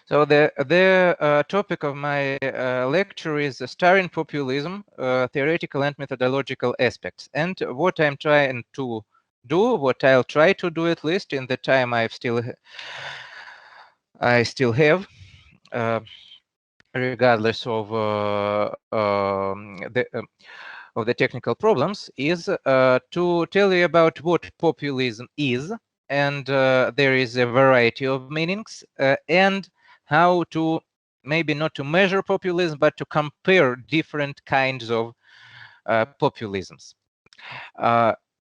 So the topic of my lecture is Starring Populism, Theoretical and Methodological Aspects. And what I'm trying to do, what I'll try to do at least in the time I still have, regardless of the technical problems, is to tell you about what populism is, and there is a variety of meanings, and how to maybe not to measure populism, but to compare different kinds of populisms.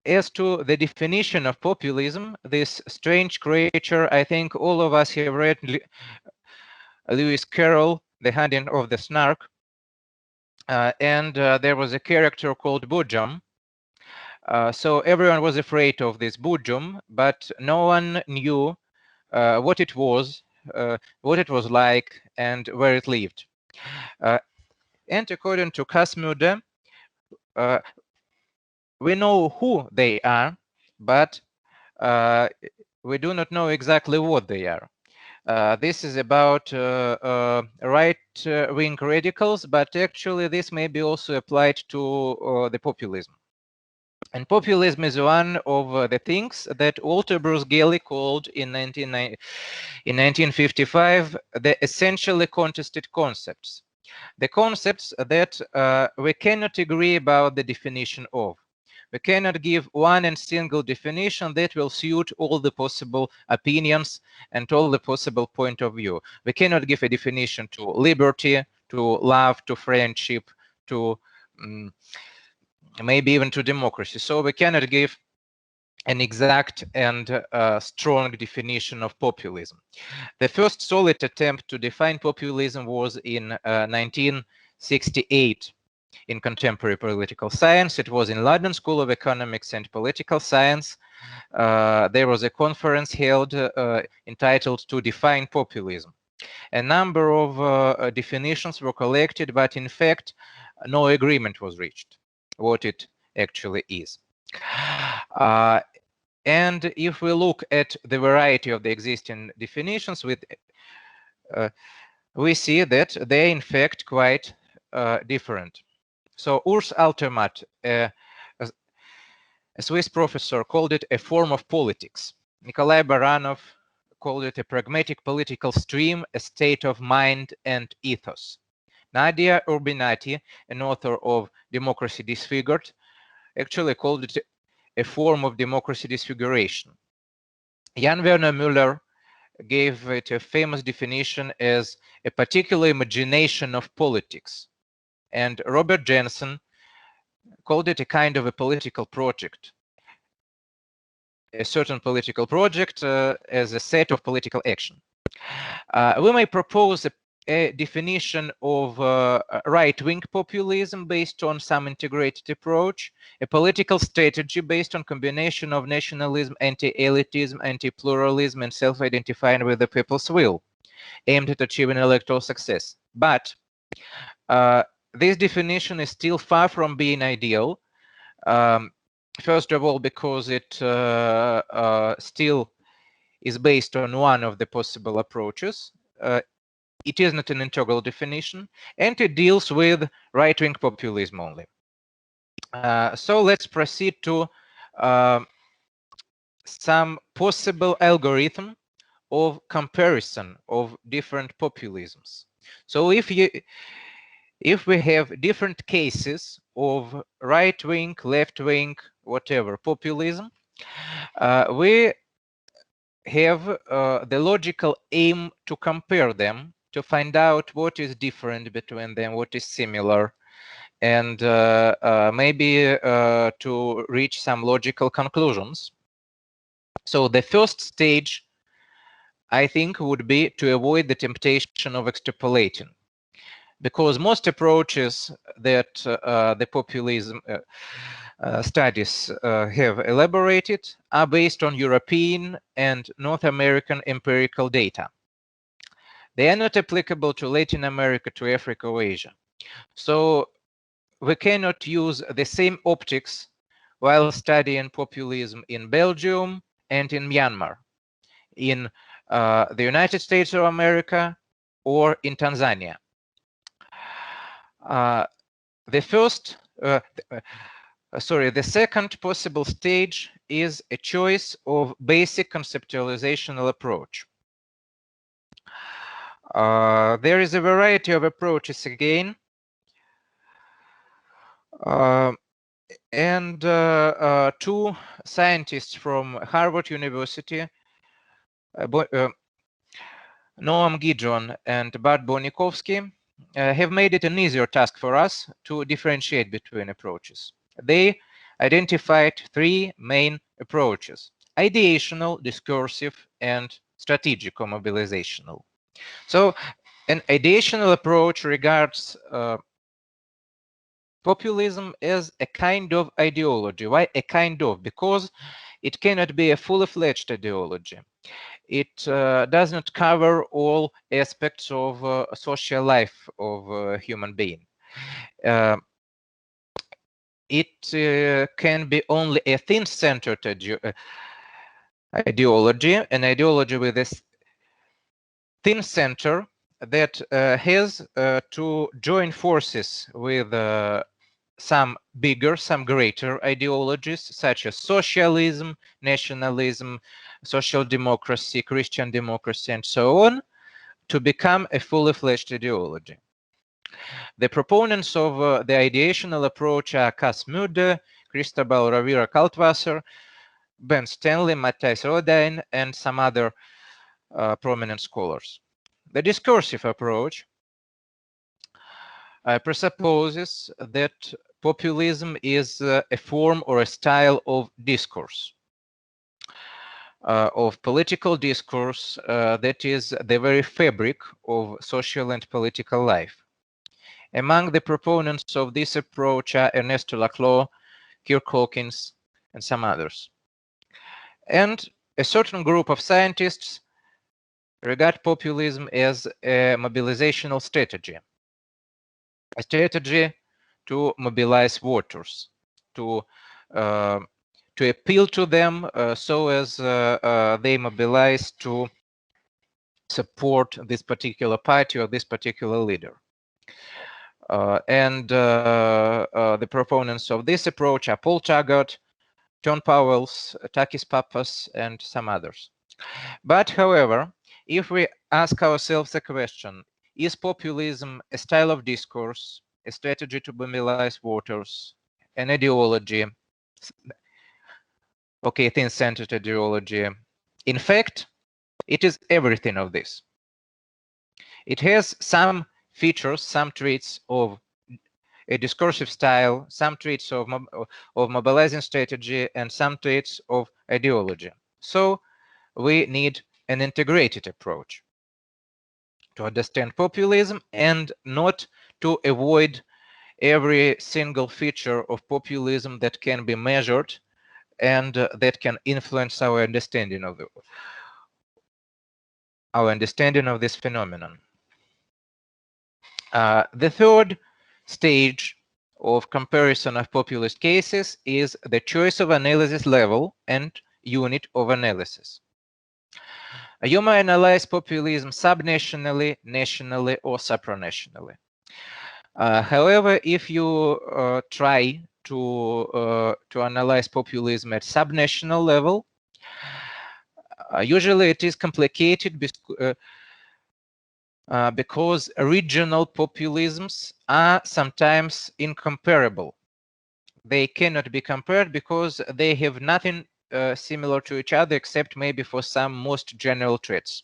As to the definition of populism, this strange creature, I think all of us have read Lewis Carroll, The Hunting of the Snark, and there was a character called Boojum. So everyone was afraid of this Boojum, but no one knew what it was like, and where it lived. And according to Kasmude, we know who they are, but we do not know exactly what they are. This is about right-wing radicals, but actually this may be also applied to the populism. And populism is one of the things that Walter Bruce Gelley called in 1955 the essentially contested concepts. The concepts that we cannot agree about the definition of. We cannot give one and single definition that will suit all the possible opinions and all the possible point of view. We cannot give a definition to liberty, to love, to friendship, to maybe even to democracy. So we cannot give an exact and strong definition of populism. The first solid attempt to define populism was in 1968 in contemporary political science. It was in London School of Economics and Political Science. There was a conference held entitled To Define Populism. A number of definitions were collected, but in fact, no agreement was reached what it actually is. And if we look at the variety of the existing definitions, we see that they're in fact quite different. So Urs Altermatt, a Swiss professor, called it a form of politics. Nikolai Baranov called it a pragmatic political stream, a state of mind and ethos. Nadia Urbinati, an author of Democracy Disfigured, actually called it a form of democracy disfiguration. Jan Werner Müller gave it a famous definition as a particular imagination of politics. And Robert Jensen called it a kind of a political project, a certain political project as a set of political action. We may propose a definition of right-wing populism based on some integrated approach, a political strategy based on combination of nationalism, anti-elitism, anti-pluralism, and self-identifying with the people's will, aimed at achieving electoral success. But this definition is still far from being ideal. First of all, because it still is based on one of the possible approaches. It is not an integral definition, and it deals with right-wing populism only. So let's proceed to some possible algorithm of comparison of different populisms. So if we have different cases of right-wing, left-wing, whatever populism, we have the logical aim to compare them, to find out what is different between them, what is similar, and maybe to reach some logical conclusions. So the first stage, I think, would be to avoid the temptation of extrapolating, because most approaches that the populism studies have elaborated are based on European and North American empirical data. They are not applicable to Latin America, to Africa, or Asia. So we cannot use the same optics while studying populism in Belgium and in Myanmar. In the United States of America, or in Tanzania. The second possible stage is a choice of basic conceptualizational approach. There is a variety of approaches again, and two scientists from Harvard University, Noam Gidron and Bart Bonikovsky, have made it an easier task for us to differentiate between approaches. They identified three main approaches: ideational, discursive, and strategic or mobilizational. So an ideational approach regards populism as a kind of ideology. Why a kind of? Because it cannot be a fully fledged ideology. It does not cover all aspects of social life of a human being. It can be only a thin-centered ideology, an ideology with a thin center that has to join forces with some bigger, some greater ideologies, such as socialism, nationalism, social democracy, Christian democracy, and so on, to become a fully fledged ideology. The proponents of the ideational approach are Cas Mudde, Cristobal Rovira Kaltwasser, Ben Stanley, Matthijs Rodijn, and some other prominent scholars. The discursive approach presupposes that populism is a form or a style of discourse, of political discourse that is the very fabric of social and political life. Among the proponents of this approach are Ernesto Laclau, Kirk Hawkins, and some others. And a certain group of scientists regard populism as a mobilizational strategy, a strategy to mobilize voters, to appeal to them so as they mobilize to support this particular party or this particular leader. The proponents of this approach are Paul Taggart, John Powells, Takis Pappas, and some others. But, however, if we ask ourselves the question, is populism a style of discourse, a strategy to mobilize voters, an ideology, okay, thin-centered ideology? In fact, it is everything of this. It has some features, some traits of a discursive style, some traits of mobilizing strategy, and some traits of ideology. So we need an integrated approach to understand populism and not to avoid every single feature of populism that can be measured and that can influence our understanding of this phenomenon. The third stage of comparison of populist cases is the choice of analysis level and unit of analysis. You may analyze populism subnationally, nationally, or supranationally. However, if you try to analyze populism at subnational level, usually it is complicated because regional populisms are sometimes incomparable. They cannot be compared because they have nothing similar to each other except maybe for some most general traits.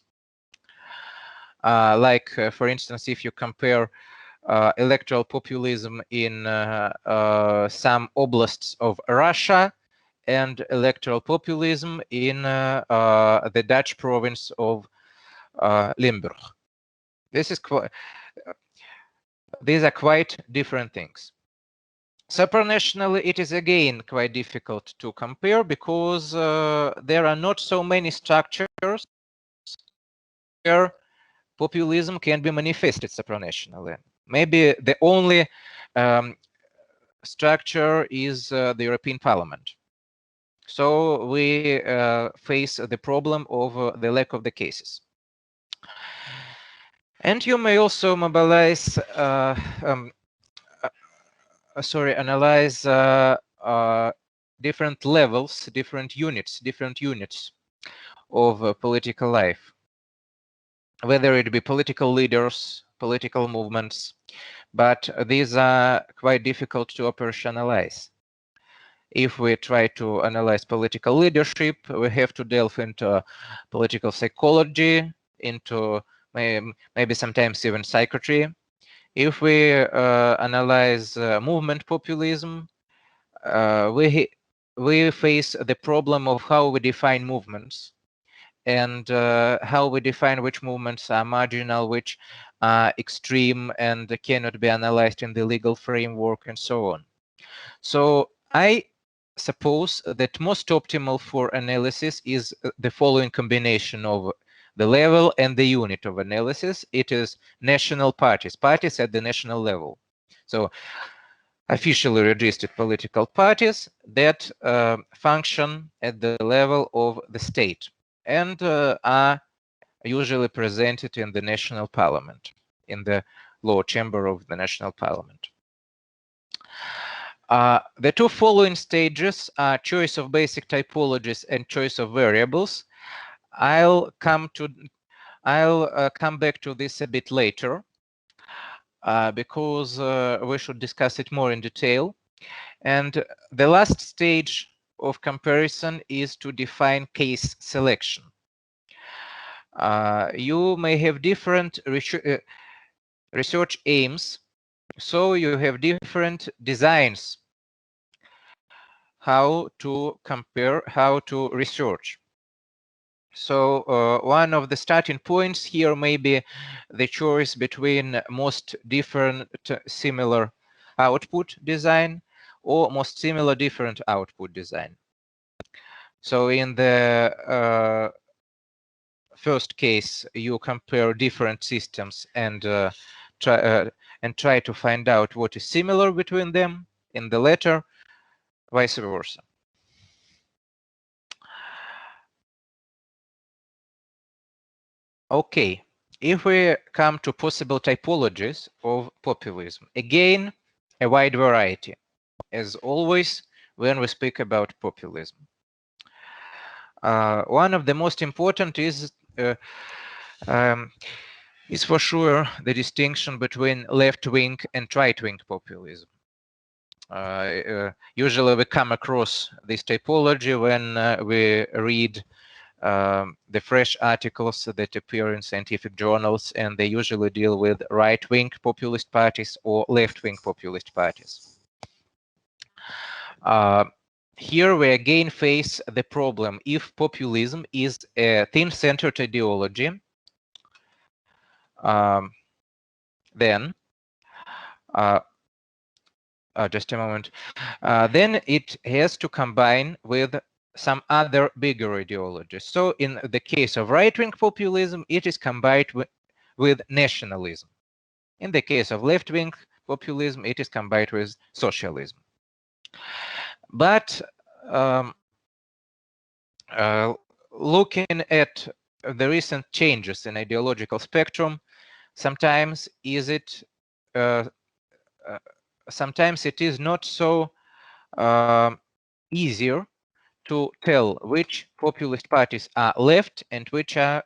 For instance, if you compare electoral populism in some oblasts of Russia and electoral populism in the Dutch province of Limburg. These are quite different things. Supranationally, it is again quite difficult to compare because there are not so many structures where populism can be manifested supranationally. Maybe the only structure is the European Parliament. So we face the problem of the lack of the cases. And you may also mobilize, analyze different levels, different units of political life, whether it be political leaders, political movements, but these are quite difficult to operationalize. If we try to analyze political leadership, we have to delve into political psychology, into maybe sometimes even psychiatry. If we analyze movement populism, we face the problem of how we define movements and how we define which movements are marginal, which are extreme and cannot be analyzed in the legal framework and so on. So I suppose that most optimal for analysis is the following combination of the level and the unit of analysis. It is national parties at the national level. So officially registered political parties that function at the level of the state and are usually presented in the national parliament, in the lower chamber of the national parliament. The two following stages are choice of basic typologies and choice of variables. I'll come back to this a bit later because we should discuss it more in detail. And the last stage of comparison is to define case selection. You may have different research aims, so you have different designs how to compare, how to research. So one of the starting points here may be the choice between most different similar output design or most similar different output design. So in the first case, you compare different systems and try to find out what is similar between them. In the latter, vice versa. Okay, if we come to possible typologies of populism, again, a wide variety, as always, when we speak about populism. One of the most important is for sure the distinction between left-wing and right-wing populism. Usually we come across this typology when we read the fresh articles that appear in scientific journals, and they usually deal with right-wing populist parties or left-wing populist parties. Here we again face the problem: if populism is a thin-centered ideology, then just a moment, then it has to combine with some other bigger ideologies. So in the case of right-wing populism, it is combined with nationalism. In the case of left-wing populism, it is combined with socialism. But looking at the recent changes in ideological spectrum, sometimes it is not so easier to tell which populist parties are left and which are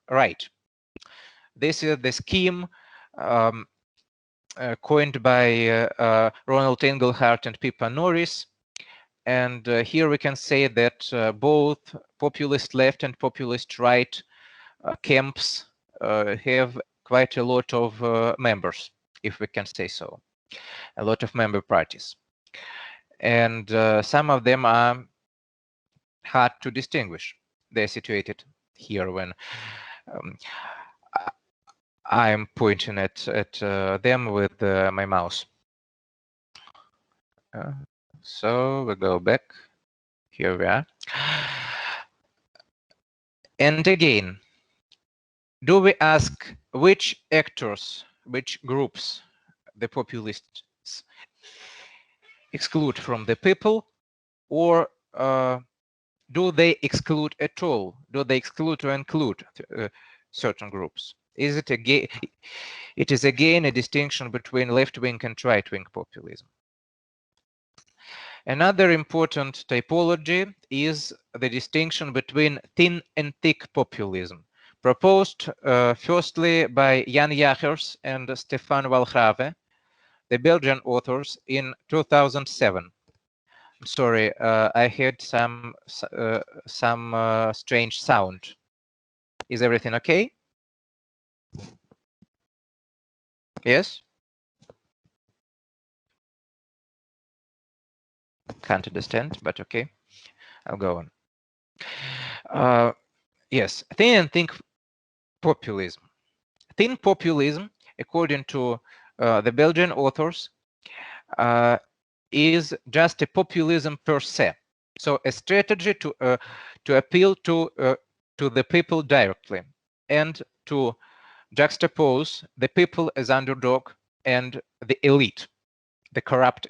right. This is the scheme coined by Ronald Engelhardt and Pippa Norris. And here we can say that both populist left and populist right camps have quite a lot of members, if we can say so, a lot of member parties. And some of them are hard to distinguish. They're situated here when I'm pointing at them with my mouse. So we go back. Here we are. And again, do we ask which actors, which groups the populists exclude from the people, or do they exclude at all? Do they exclude or include certain groups? it is again a distinction between left-wing and right-wing populism. Another important typology is the distinction between thin and thick populism, proposed firstly by Jan Jagers and Stefan Walrave, the Belgian authors, in 2007. Sorry, I heard some strange sound. Is everything okay? Yes? Can't understand, but okay. I'll go on. Yes, thin and thick populism. Thin populism, according to the Belgian authors, is just a populism per se. So a strategy to appeal to the people directly and to juxtapose the people as underdog and the elite, the corrupt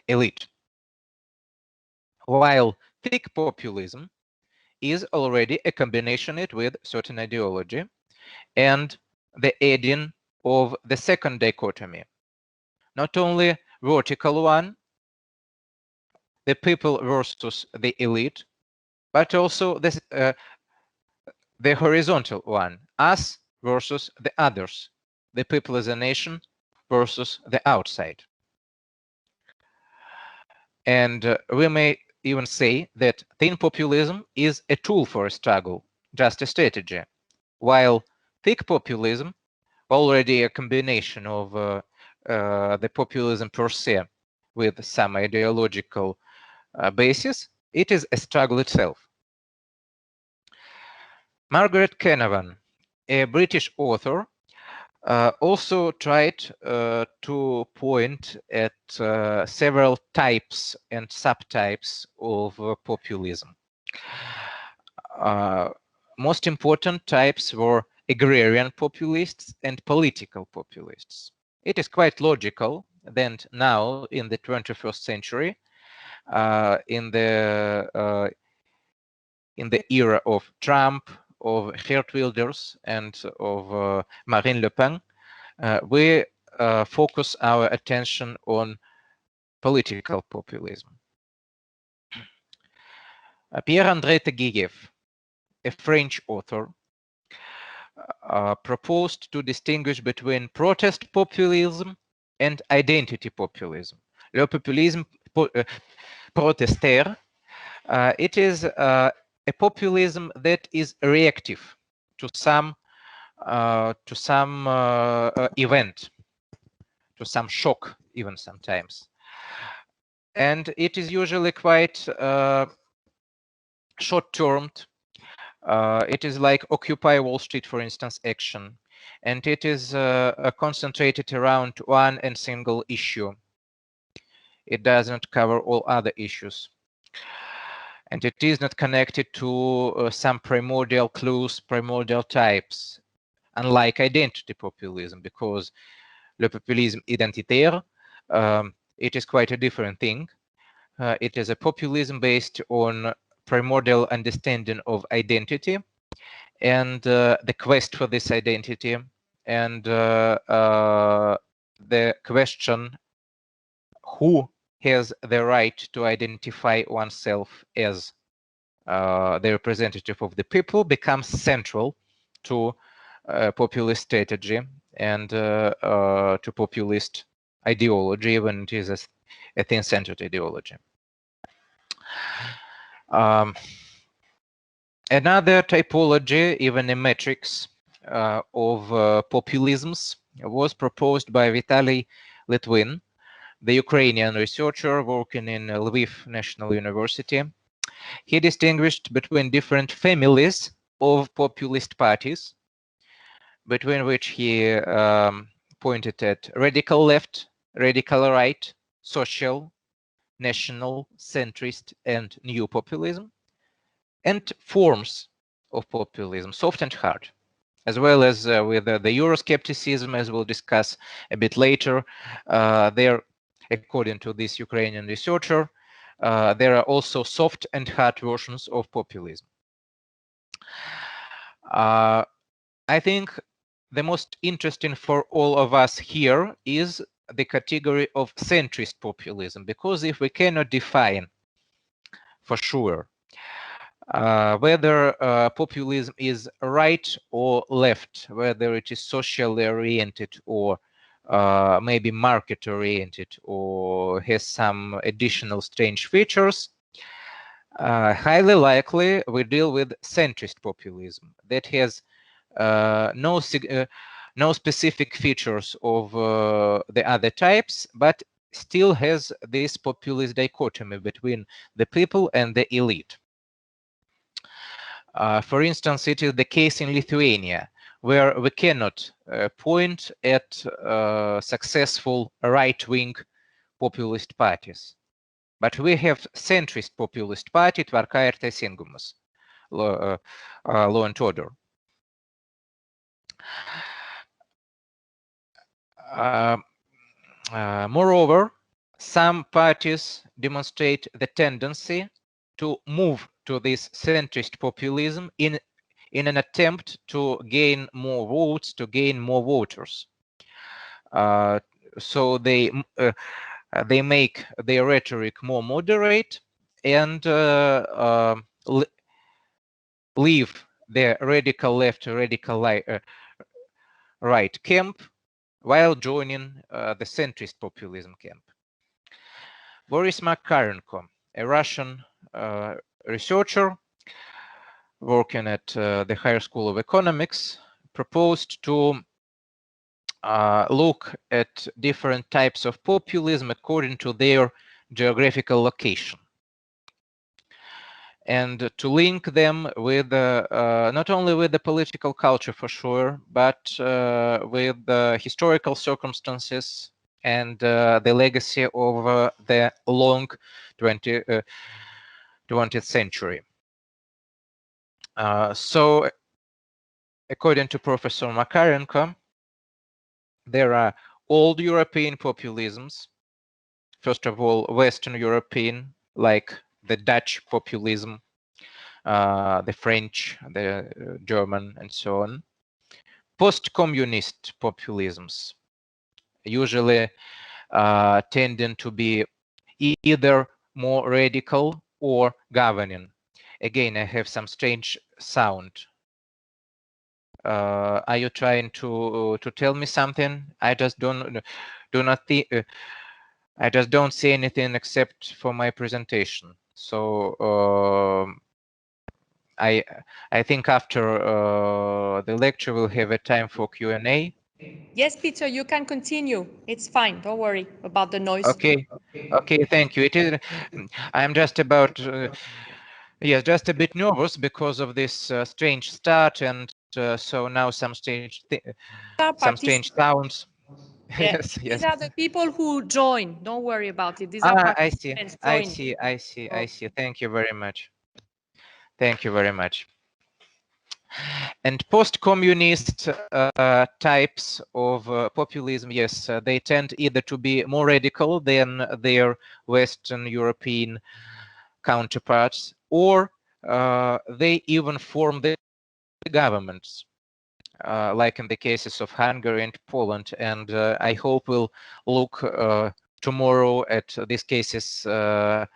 elite. While thick populism is already a combination with certain ideology and the adding of the second dichotomy, not only vertical one, the people versus the elite, but also the horizontal one, us versus the others, the people as a nation versus the outside. And we may even say that thin populism is a tool for a struggle, just a strategy, while thick populism, already a combination of the populism per se with some ideological basis, it is a struggle itself. Margaret Canavan, a British author, also tried to point at several types and subtypes of populism. Most important types were agrarian populists and political populists. It is quite logical that now, in the 21st century, in the era of Trump, of Geert Wilders, and of Marine Le Pen, we focus our attention on political populism. Pierre-André Taguieff, a French author, proposed to distinguish between protest populism and identity populism. Le populisme protestaire, it is a populism that is reactive to some event, to some shock, even sometimes, and it is usually quite short-termed. It is like Occupy Wall Street, for instance, action, and it is concentrated around one and single issue. It doesn't cover all other issues. And it is not connected to some primordial clues, primordial types, unlike identity populism, because le populisme identitaire, it is quite a different thing. It is a populism based on primordial understanding of identity and the quest for this identity and the question who has the right to identify oneself as the representative of the people becomes central to populist strategy and to populist ideology, when it is a thin-centered ideology. Another typology, even a matrix of populisms, was proposed by Vitaly Litvin, the Ukrainian researcher working in Lviv National University. He distinguished between different families of populist parties, between which he pointed at radical left, radical right, social, national, centrist, and new populism, and forms of populism, soft and hard, as well as with the Euroscepticism, as we'll discuss a bit later. There, according to this Ukrainian researcher, there are also soft and hard versions of populism. I think the most interesting for all of us here is the category of centrist populism, because if we cannot define for sure whether populism is right or left, whether it is socially oriented or maybe market oriented or has some additional strange features, highly likely we deal with centrist populism that has no specific features of the other types, but still has this populist dichotomy between the people and the elite. For instance, it is the case in Lithuania, where we cannot point at successful right-wing populist parties. But we have centrist populist party, Tvarka ir Teisingumas, law and order. Moreover, some parties demonstrate the tendency to move to this centrist populism in an attempt to gain more votes, to gain more voters. So they make their rhetoric more moderate and leave the radical left, radical right camp while joining the centrist populism camp. Boris Makarenko, a Russian researcher working at the Higher School of Economics, proposed to look at different types of populism according to their geographical location, and to link them with not only with the political culture for sure, but with historical circumstances and the legacy of the long 20th century. So, according to Professor Makarenko, there are old European populisms. First of all, Western European, like the Dutch populism, the French, the German, and so on. Post-communist populisms, usually tending to be either more radical or governing. Again, I have some strange sound. Are you trying to tell me something? I just I just don't see anything except for my presentation. So I think after the lecture we'll have a time for Q&A. Yes, Peter, you can continue. It's fine. Don't worry about the noise. Okay. Okay, thank you. It is. I'm just about. Yes, just a bit nervous because of this strange start, and so now some strange sounds. Yeah. Yes, yes. These are the people who join. Don't worry about it. These are participants joining. I see. Thank you very much. Thank you very much. And post-communist types of populism, yes, they tend either to be more radical than their Western European counterparts, or they even form the governments, like in the cases of Hungary and Poland. And I hope we'll look tomorrow at these cases more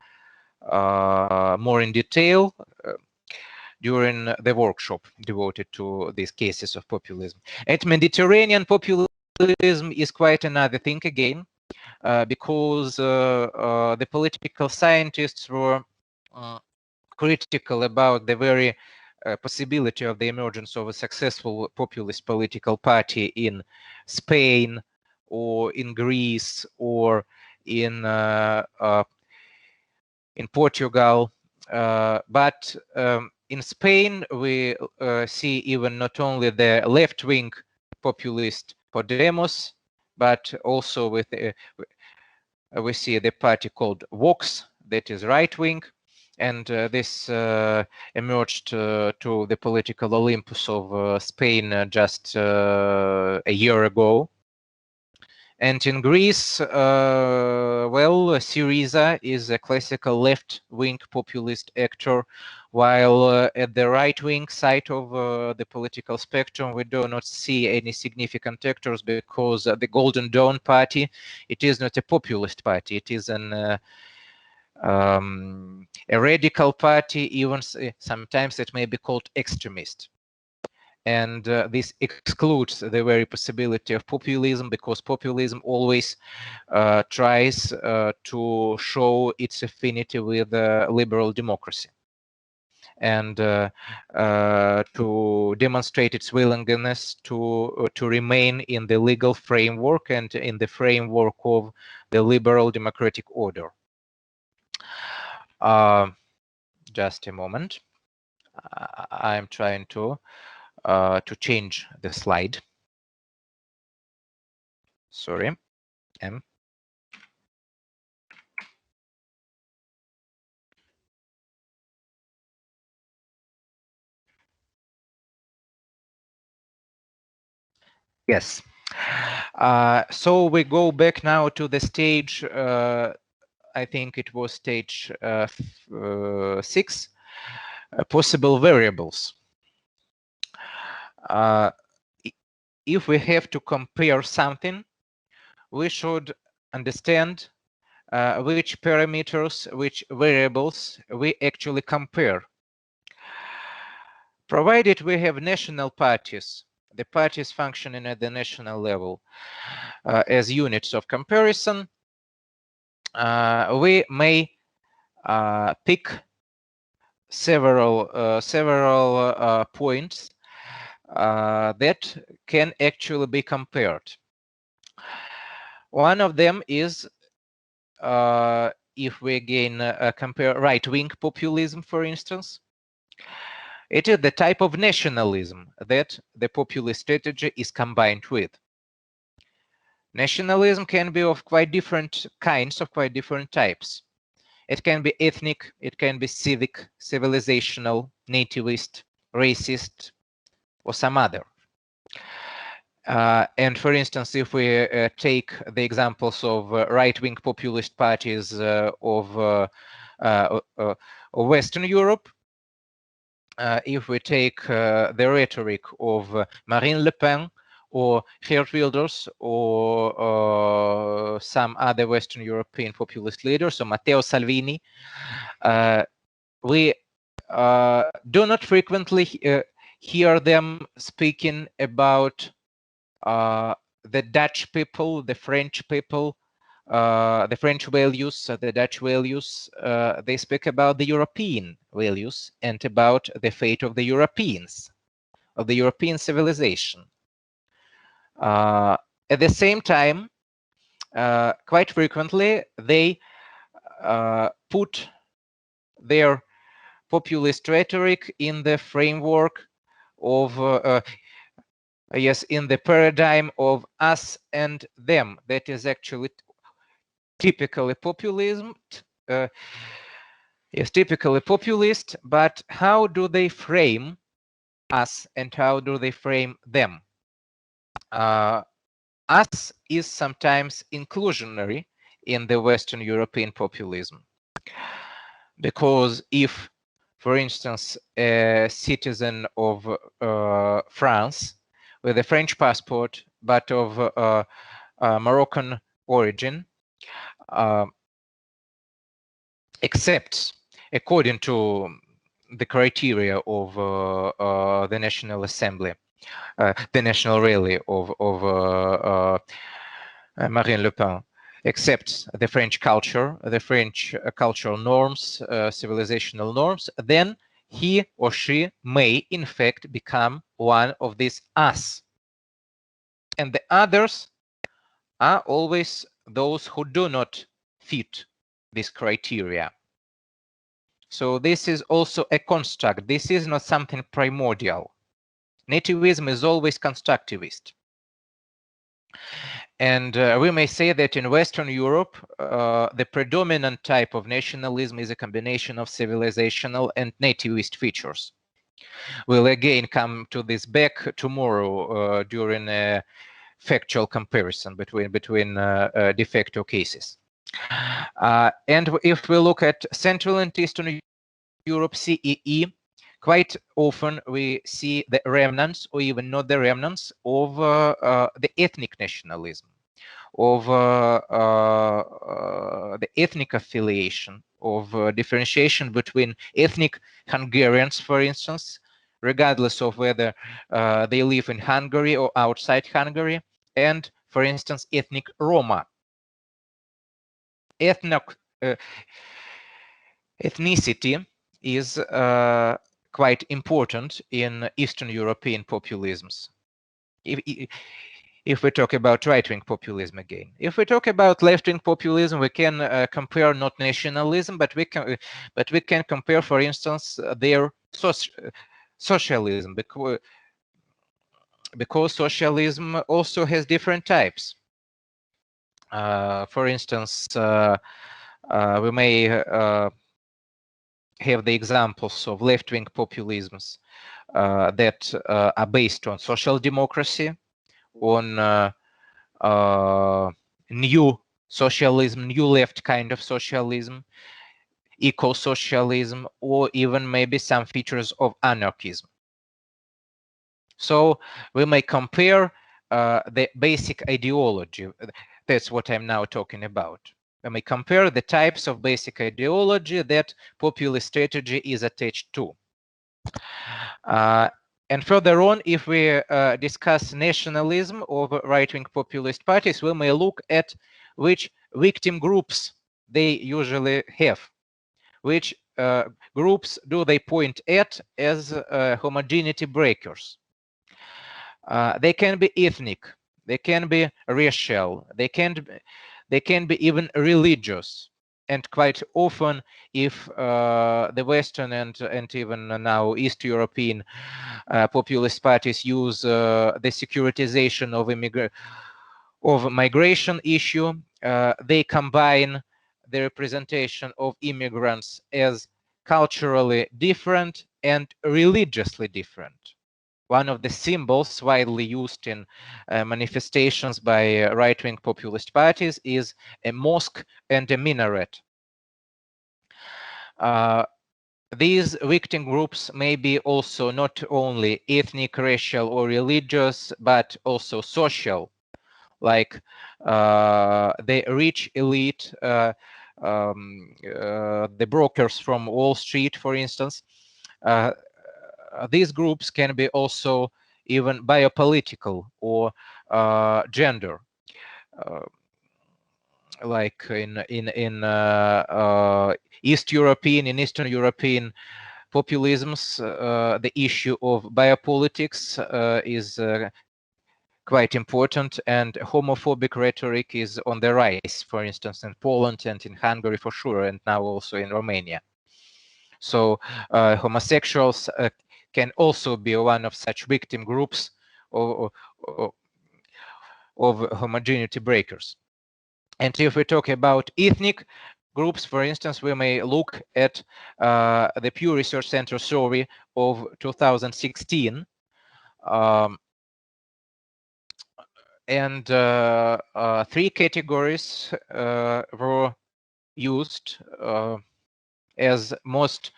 in detail during the workshop devoted to these cases of populism. And Mediterranean populism is quite another thing again, because the political scientists were critical about the very possibility of the emergence of a successful populist political party in Spain or in Greece or in Portugal, but in Spain we see even not only the left-wing populist Podemos, but also with we see the party called Vox that is right-wing, and this emerged to the political Olympus of Spain just a year ago. And in Greece, well, Syriza is a classical left-wing populist actor while at the right-wing side of the political spectrum, we do not see any significant actors, because the Golden Dawn party, it is not a populist party. It is a radical party. Even sometimes it may be called extremist. And this excludes the very possibility of populism, because populism always tries to show its affinity with liberal democracy, and to demonstrate its willingness to remain in the legal framework and in the framework of the liberal democratic order. Just a moment. I'm trying to change the slide. Sorry. Yes. So we go back now to the stage, I think it was stage 6, possible variables. If we have to compare something, we should understand which parameters, which variables we actually compare. Provided we have national parties, the parties functioning at the national level as units of comparison, we may pick several points that can actually be compared. One of them is if we again compare right-wing populism, for instance, it is the type of nationalism that the populist strategy is combined with. Nationalism can be of quite different kinds, of quite different types. It can be ethnic, it can be civic, civilizational, nativist, racist, or some other. And for instance, if we take the examples of right-wing populist parties of Western Europe, if we take the rhetoric of Marine Le Pen or Geert Wilders or some other Western European populist leaders, or Matteo Salvini, we do not frequently hear them speaking about the Dutch people, the French people, the French values, the Dutch values. They speak about the European values and about the fate of the Europeans, of the European civilization. At the same time, quite frequently, they put their populist rhetoric in the framework of yes, in the paradigm of us and them. That is actually typically populism. Yes, typically populist, but how do they frame us and how do they frame them? Us is sometimes inclusionary in the Western European populism. Because if, for instance, a citizen of France with a French passport but of Moroccan origin accepts, according to the criteria of the National Assembly, the National Rally of Marine Le Pen, accepts the French culture, the French cultural norms, civilizational norms, then he or she may in fact become one of these us. And the others are always those who do not fit this criteria. So this is also a construct. This is not something primordial. Nativism is always constructivist. And we may say that in Western Europe, the predominant type of nationalism is a combination of civilizational and nativist features. We'll again come to this back tomorrow during a factual comparison between de facto cases. And if we look at Central and Eastern Europe, CEE, quite often we see the remnants, or even not the remnants, of the ethnic nationalism, of the ethnic affiliation, of differentiation between ethnic Hungarians, for instance, regardless of whether they live in Hungary or outside Hungary, and, for instance, ethnic Roma. Ethnicity is quite important in Eastern European populisms. If we talk about right-wing populism again, if we talk about left-wing populism, we can compare not nationalism, but we can compare, for instance, their socialism, because socialism also has different types. For instance, we may have the examples of left-wing populisms that are based on social democracy, on new socialism, new left kind of socialism, eco-socialism, or even maybe some features of anarchism. So we may compare the basic ideology. That's what I'm now talking about. We may compare the types of basic ideology that populist strategy is attached to. And further on, if we discuss nationalism of right-wing populist parties, we may look at which victim groups they usually have. Which groups do they point at as homogeneity breakers? They can be ethnic, they can be racial, they can be even religious. And quite often, if the Western and even now East European populist parties use the securitization of migration issue, they combine the representation of immigrants as culturally different and religiously different. One of the symbols widely used in manifestations by right-wing populist parties is a mosque and a minaret. These victim groups may be also not only ethnic, racial, or religious, but also social, like the rich elite, the brokers from Wall Street, for instance. These groups can be also even biopolitical or gender, like in Eastern European populisms. The issue of biopolitics is quite important, and homophobic rhetoric is on the rise, for instance, in Poland and in Hungary for sure, and now also in Romania. So homosexuals can also be one of such victim groups of homogeneity breakers. And if we talk about ethnic groups, for instance, we may look at the Pew Research Center survey of 2016. And three categories were used as most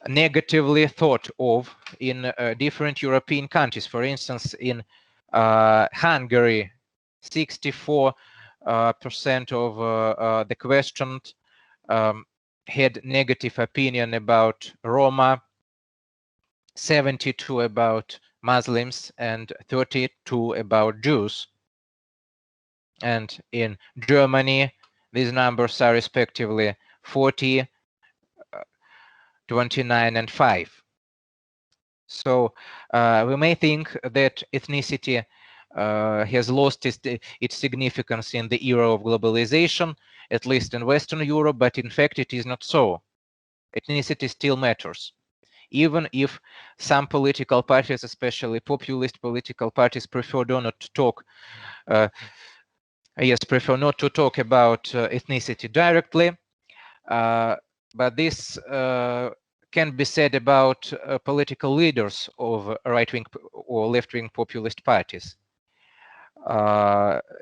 negatively thought of in different European countries. For instance, in Hungary, 64% of the questioned had negative opinion about Roma, 72 about Muslims, and 32 about Jews. And in Germany, these numbers are respectively 40, 29, and 5. So we may think that ethnicity has lost its significance in the era of globalization, at least in Western Europe, but in fact it is not so. Ethnicity still matters. Even if some political parties, especially populist political parties, prefer not to talk about ethnicity directly, but this can be said about political leaders of right-wing or left-wing populist parties.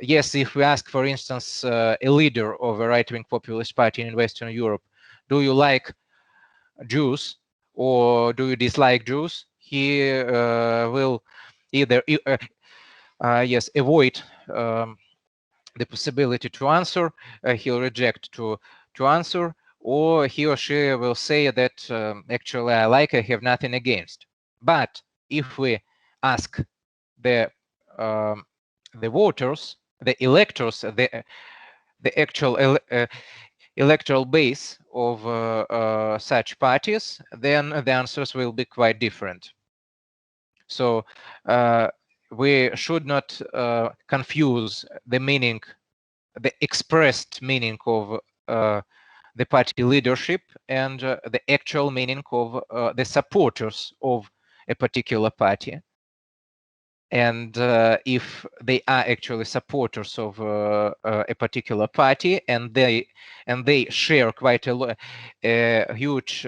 Yes, if we ask, for instance, a leader of a right-wing populist party in Western Europe, do you like Jews or do you dislike Jews, he will either yes, avoid the possibility to answer, he'll reject to answer, or he or she will say that actually I like, I have nothing against. But if we ask the voters, the electors, the actual electoral base of such parties, then the answers will be quite different. So we should not confuse the meaning, the expressed meaning of the party leadership and the actual meaning of the supporters of a particular party. And if they are actually supporters of a particular party and they share quite a huge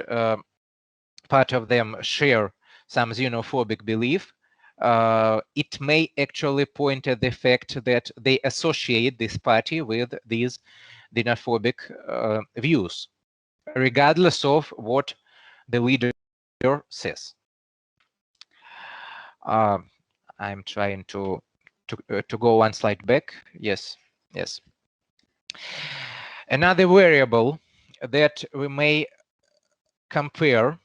part of them share some xenophobic belief, it may actually point at the fact that they associate this party with these xenophobic views, regardless of what the leader says. I'm trying to go one slide back. Yes. Another variable that we may compare,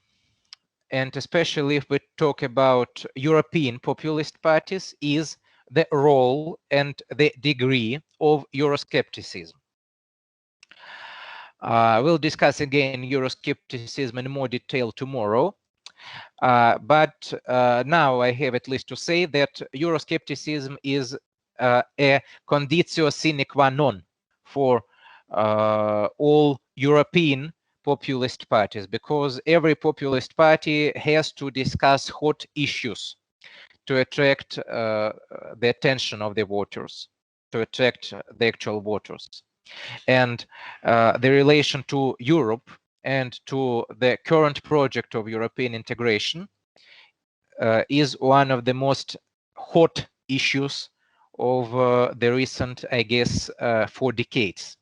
and especially if we talk about European populist parties, is the role and the degree of Euroscepticism. We'll discuss again Euroscepticism in more detail tomorrow. But now I have at least to say that Euroscepticism is a conditio sine qua non for all European populist parties, because every populist party has to discuss hot issues to attract the attention of the voters, to attract the actual voters. And the relation to Europe and to the current project of European integration is one of the most hot issues of the recent, I guess, 4 decades.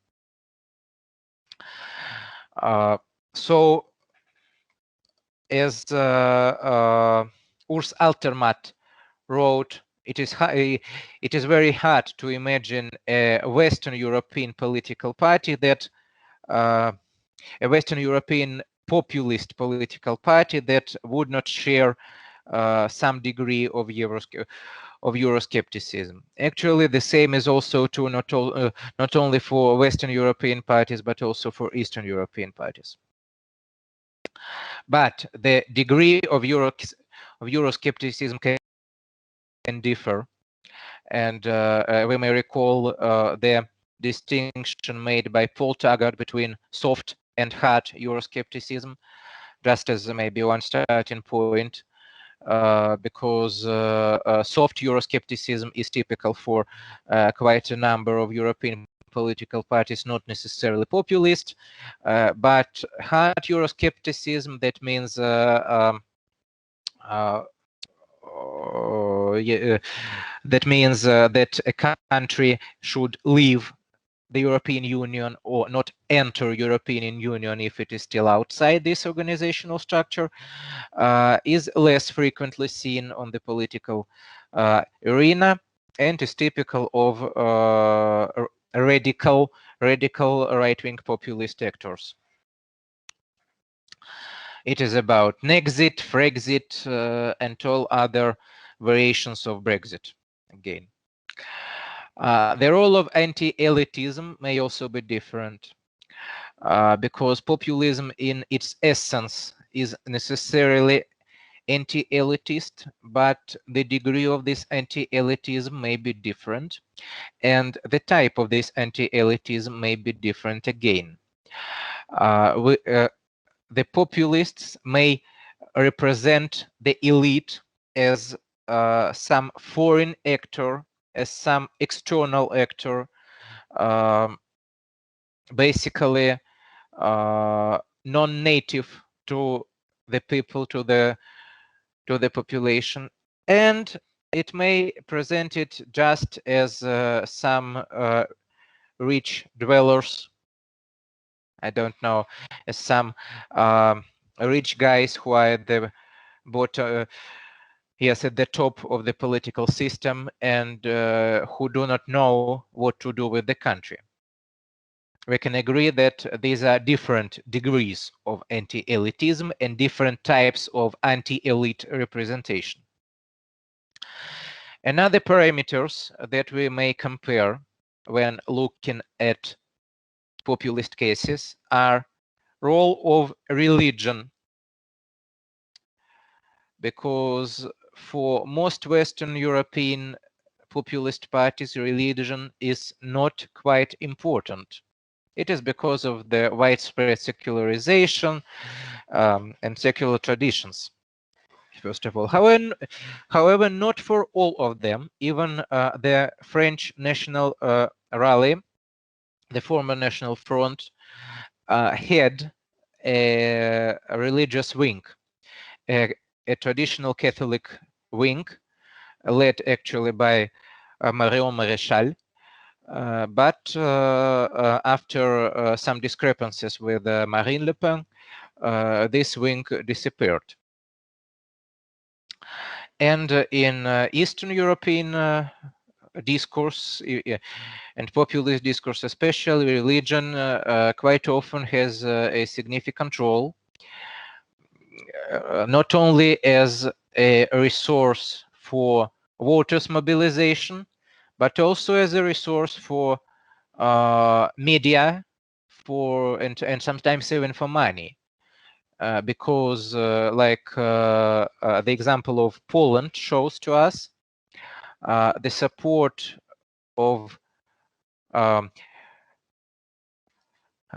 So, as Urs Altermatt wrote, it is very hard to imagine a Western European political party that a Western European populist political party that would not share some degree of Euroscepticism. Actually, the same is also true not only for Western European parties, but also for Eastern European parties. But the degree of Euroscepticism can differ. And we may recall the distinction made by Paul Taggart between soft and hard Euroscepticism, just as maybe one starting point, because soft Euroscepticism is typical for quite a number of European political parties, not necessarily populist, but hard Euroscepticism, that means that means that a country should leave the European Union or not enter European Union if it is still outside this organizational structure, is less frequently seen on the political arena and is typical of radical right-wing populist actors. It is about Nexit, Frexit, and all other variations of Brexit again. The role of anti-elitism may also be different, because populism in its essence is necessarily anti-elitist, but the degree of this anti-elitism may be different, and the type of this anti-elitism may be different again. The populists may represent the elite as some foreign actor, as some external actor, basically non-native to the people, to the population, and it may present it just as some rich dwellers, I don't know, as some rich guys who are at the bottom, yes, at the top of the political system, and who do not know what to do with the country. We can agree that these are different degrees of anti-elitism and different types of anti-elite representation. Another parameters that we may compare when looking at populist cases are role of religion, because for most Western European populist parties, religion is not quite important. It is because of the widespread secularization and secular traditions, first of all. However, not for all of them. Even the French National Rally, the former National Front, had a religious wing, a traditional Catholic wing, led actually by Marion Maréchal. But after some discrepancies with Marine Le Pen, this wing disappeared. And in Eastern European discourse and populist discourse, especially, religion quite often has a significant role, not only as a resource for voters' mobilization, but also as a resource for media, and sometimes even for money. Because like the example of Poland shows to us, the support of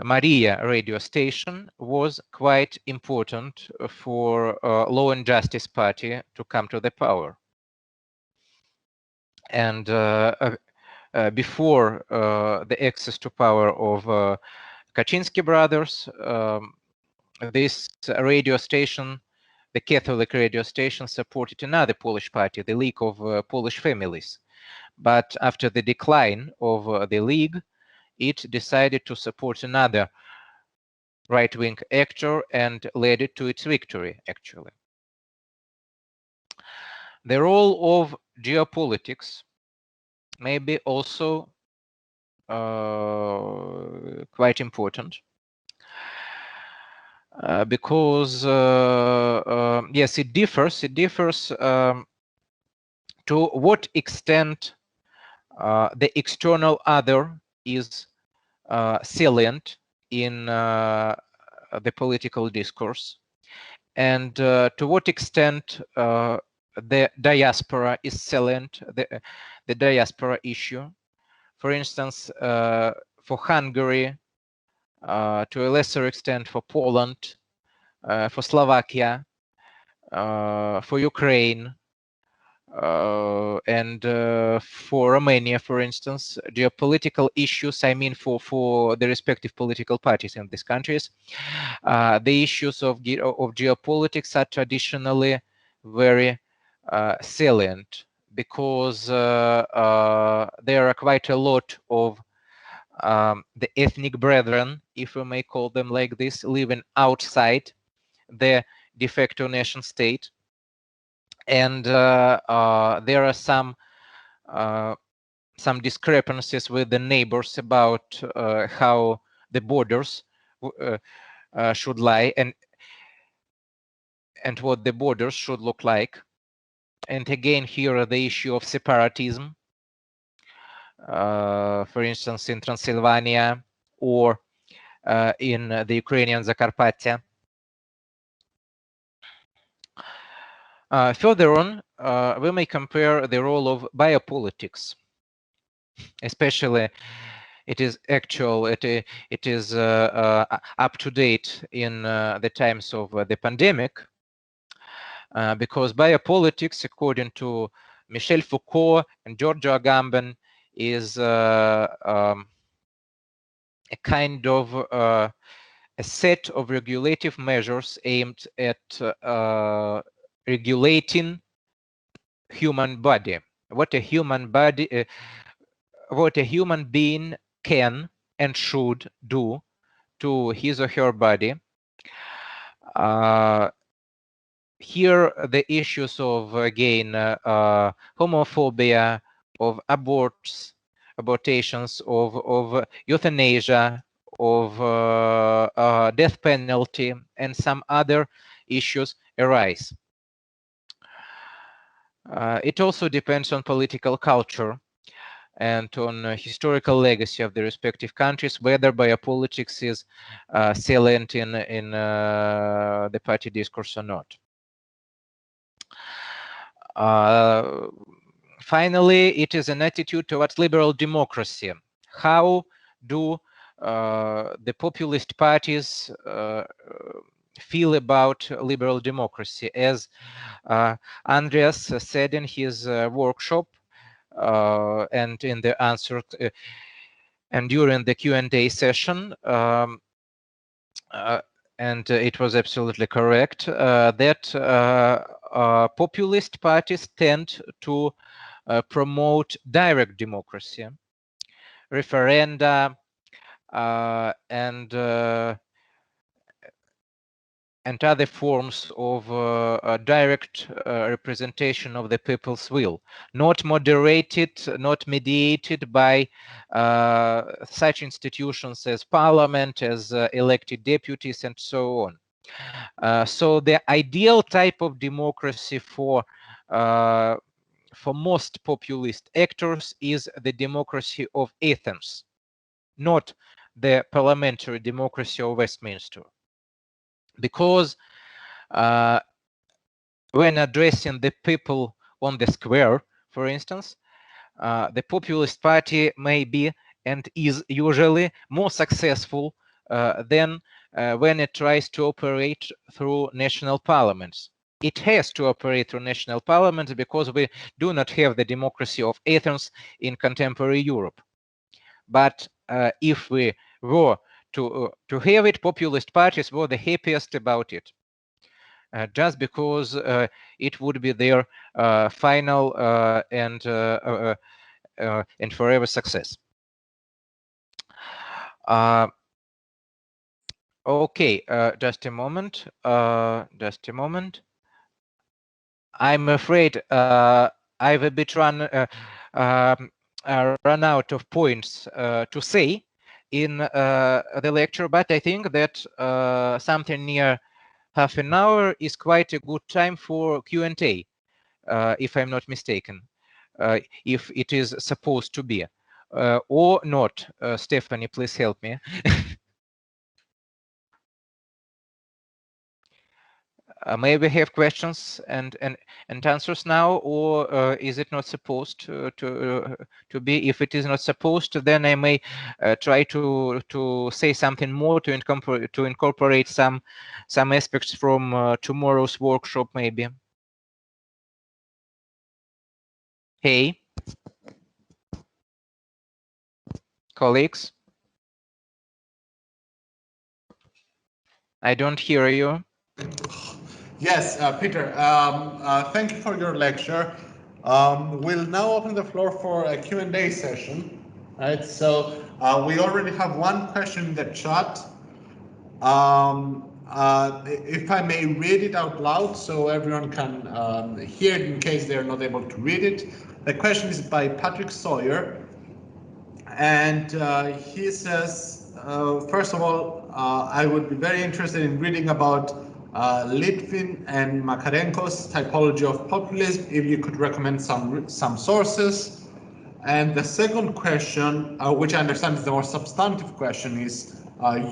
Maria radio station was quite important for Law and Justice Party to come to the power. And before the access to power of Kaczynski brothers, this radio station, the Catholic radio station, supported another Polish party, the League of Polish Families. But after the decline of the League, it decided to support another right-wing actor and led it to its victory, actually. The role of geopolitics may be also quite important. Because yes, it differs to what extent the external other is salient in the political discourse, and to what extent the diaspora is salient, the diaspora issue. For instance, for Hungary, to a lesser extent for Poland, for Slovakia, for Ukraine, and for Romania, for instance, geopolitical issues, I mean for the respective political parties in these countries, the issues of geopolitics are traditionally very salient, because there are quite a lot of the ethnic brethren, if we may call them like this, living outside the de facto nation state. And there are some discrepancies with the neighbors about how the borders should lie, and what the borders should look like. And again, here the issue of separatism, for instance, in Transylvania or in the Ukrainian Zakarpattia. Further on, we may compare the role of biopolitics, especially it is actual, it is up to date in the times of the pandemic, because biopolitics, according to Michel Foucault and Giorgio Agamben, is a kind of a set of regulative measures aimed at regulating human body, what a human body, what a human being can and should do to his or her body, Here, the issues of, again, homophobia, of abortations, of euthanasia, of death penalty, and some other issues arise. It also depends on political culture and on historical legacy of the respective countries, whether biopolitics is salient in the party discourse or not. Finally, it is an attitude towards liberal democracy. How do the populist parties feel about liberal democracy? As Andreas said in his workshop and in the answer and during the Q&A session, and it was absolutely correct, that populist parties tend to promote direct democracy, referenda, and other forms of direct representation of the people's will, not moderated, not mediated by such institutions as parliament, as elected deputies, and so on. So the ideal type of democracy for most populist actors is the democracy of Athens, not the parliamentary democracy of Westminster. Because when addressing the people on the square, for instance, the populist party may be and is usually more successful than when it tries to operate through national parliaments. It has to operate through national parliaments because we do not have the democracy of Athens in contemporary Europe. But if we were to have it, populist parties were the happiest about it. Just because it would be their final and forever success. Okay, just a moment. Just a moment. I'm afraid I've a bit run out of points to say in the lecture, but I think that something near half an hour is quite a good time for Q&A, if I'm not mistaken, if it is supposed to be, or not. Stephanie, please help me. May we have questions and answers now, or is it not supposed to be? If it is not supposed to, then I may try to say something more to incorporate some aspects from tomorrow's workshop, maybe. Hey, colleagues, I don't hear you. Yes, Peter, thank you for your lecture. We'll now open the floor for a Q&A session. Right, so we already have one question in the chat. If I may read it out loud so everyone can hear it in case they're not able to read it. The question is by Patrick Sawyer, and he says, first of all, I would be very interested in reading about Litvin and Makarenko's typology of populism, if you could recommend some sources. And the second question, which I understand is the more substantive question, is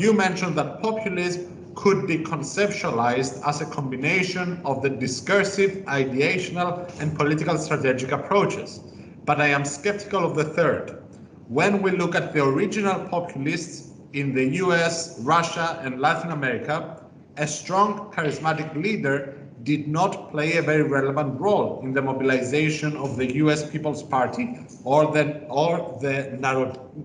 you mentioned that populism could be conceptualized as a combination of the discursive, ideational, and political strategic approaches. But I am skeptical of the third. When we look at the original populists in the US, Russia, and Latin America, a strong, charismatic leader did not play a very relevant role in the mobilization of the US People's Party or the Narodniki,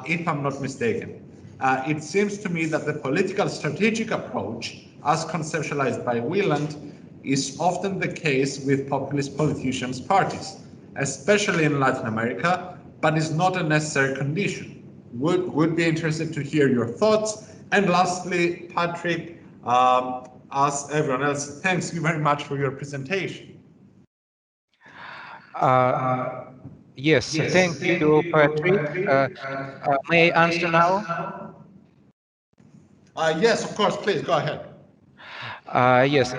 if I'm not mistaken. It seems to me that the political strategic approach, as conceptualized by Wieland, is often the case with populist politicians' parties, especially in Latin America, but is not a necessary condition. would be interested to hear your thoughts. And lastly, Patrick, as everyone else, thanks you very much for your presentation. Yes, thank you, Patrick. May I answer now? Yes, of course, please, go ahead. Yes.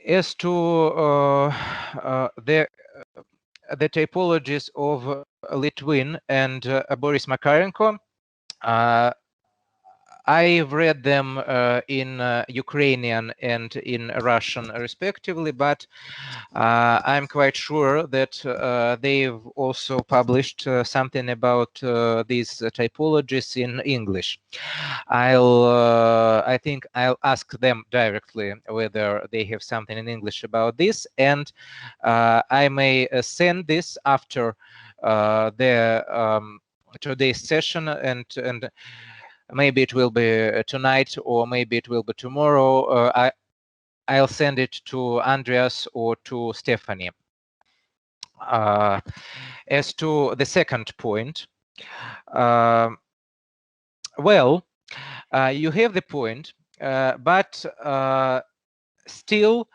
As to the typologies of Litwin and Boris Makarenko, I've read them in Ukrainian and in Russian respectively, but I'm quite sure that they've also published something about these typologies in English. I think I'll ask them directly whether they have something in English about this, and I may send this after today's session, and maybe it will be tonight or maybe it will be tomorrow. I'll send it to Andreas or to Stephanie. As to the second point, well, you have the point, but still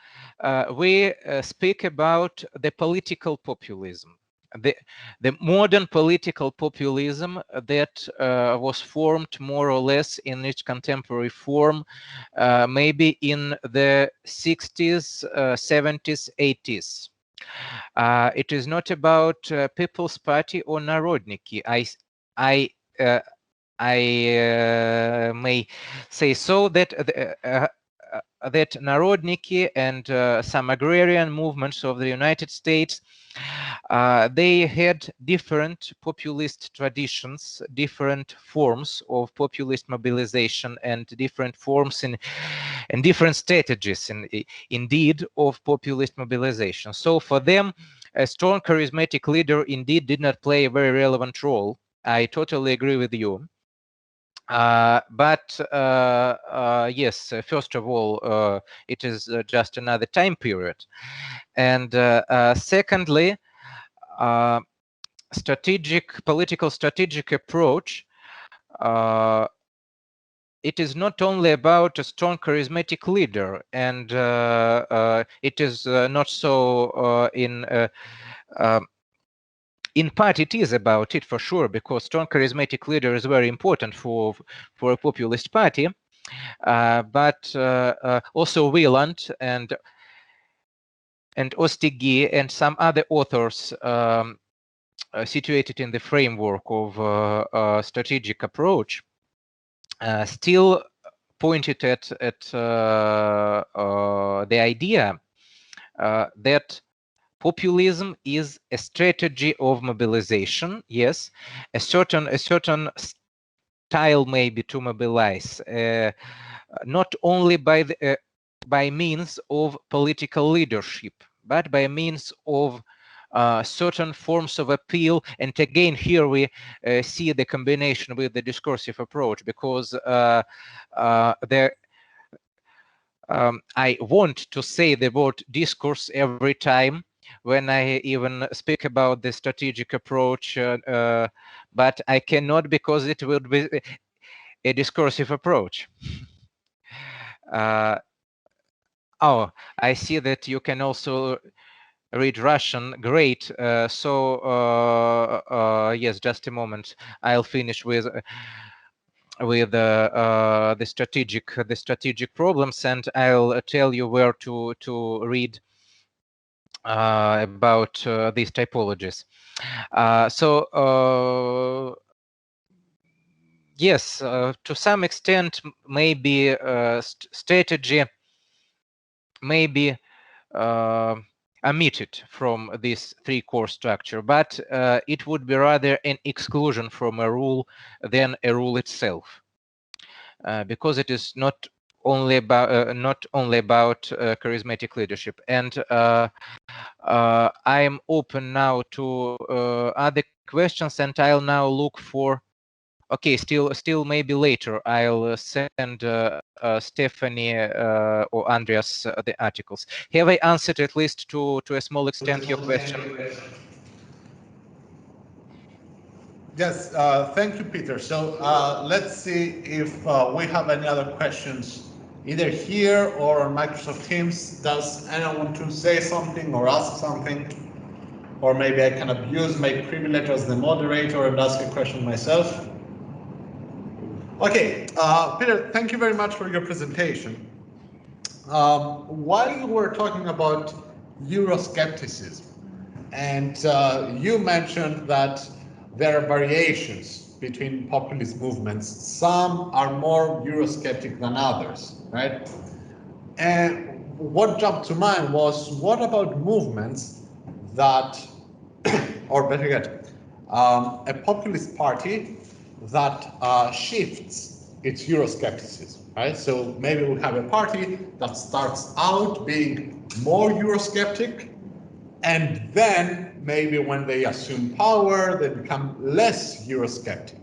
we speak about the political populism. The modern political populism that was formed more or less in its contemporary form, maybe in the 60s, 70s, 80s. It is not about People's Party or Narodniki. I may say so that that Narodniki and some agrarian movements of the United States, they had different populist traditions, different forms of populist mobilization, and different forms and different strategies, indeed, of populist mobilization. So for them, a strong charismatic leader indeed did not play a very relevant role. I totally agree with you. But yes, first of all, it is just another time period. And secondly, political strategic approach, it is not only about a strong charismatic leader, and it is not so in part, it is about it for sure, because strong charismatic leader is very important for a populist party. But also Wieland and Ostigi and some other authors situated in the framework of strategic approach still pointed at the idea that populism is a strategy of mobilization. Yes, a certain style maybe to mobilize, not only by means of political leadership, but by means of certain forms of appeal. And again, here we see the combination with the discursive approach, because I want to say the word discourse every time when I even speak about the strategic approach, but I cannot, because it will be a discursive approach. Oh, I see that you can also read Russian. Great. Yes, just a moment. I'll finish with the strategic problems, and I'll tell you where to read about these typologies. Yes, to some extent, maybe strategy may be omitted from this three-core structure, but it would be rather an exclusion from a rule than a rule itself, because it is not only about charismatic leadership. And I am open now to other questions, and I'll now look for. Okay, still maybe later I'll send Stephanie or Andreas the articles. Have I answered at least to a small extent your question? Yes, thank you, Peter. So let's see if we have any other questions either here or on Microsoft Teams. Does anyone want to say something or ask something? Or maybe I can abuse my privilege as the moderator and ask a question myself. Okay, Peter, thank you very much for your presentation. While you were talking about Euroscepticism, and you mentioned that there are variations between populist movements. Some are more Eurosceptic than others, right? And what jumped to mind was, what about movements that, or better yet, a populist party that shifts its Euroscepticism, right? So maybe we have a party that starts out being more Eurosceptic, and then maybe when they assume power, they become less Eurosceptic.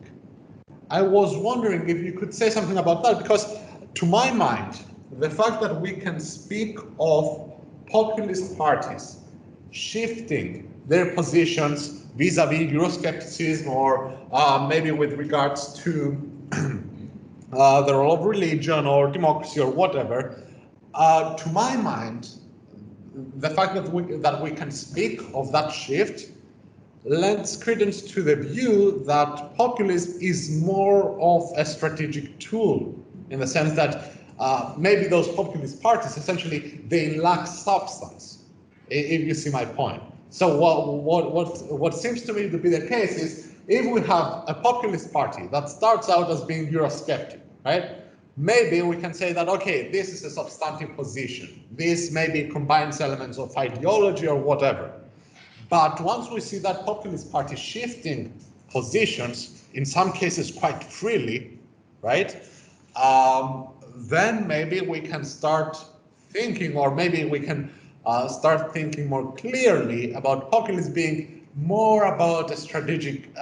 I was wondering if you could say something about that, because to my mind, the fact that we can speak of populist parties shifting their positions vis-a-vis Euroscepticism, or maybe with regards to the role of religion or democracy or whatever, to my mind, the fact that we can speak of that shift lends credence to the view that populism is more of a strategic tool, in the sense that maybe those populist parties, essentially, they lack substance, if you see my point. So what seems to me to be the case is, if we have a populist party that starts out as being Eurosceptic, right? Maybe we can say that, okay, this is a substantive position. This maybe combines elements of ideology or whatever. But once we see that populist party shifting positions, in some cases quite freely, right? Then maybe we can start thinking, or maybe we can start thinking more clearly about populism being more about a strategic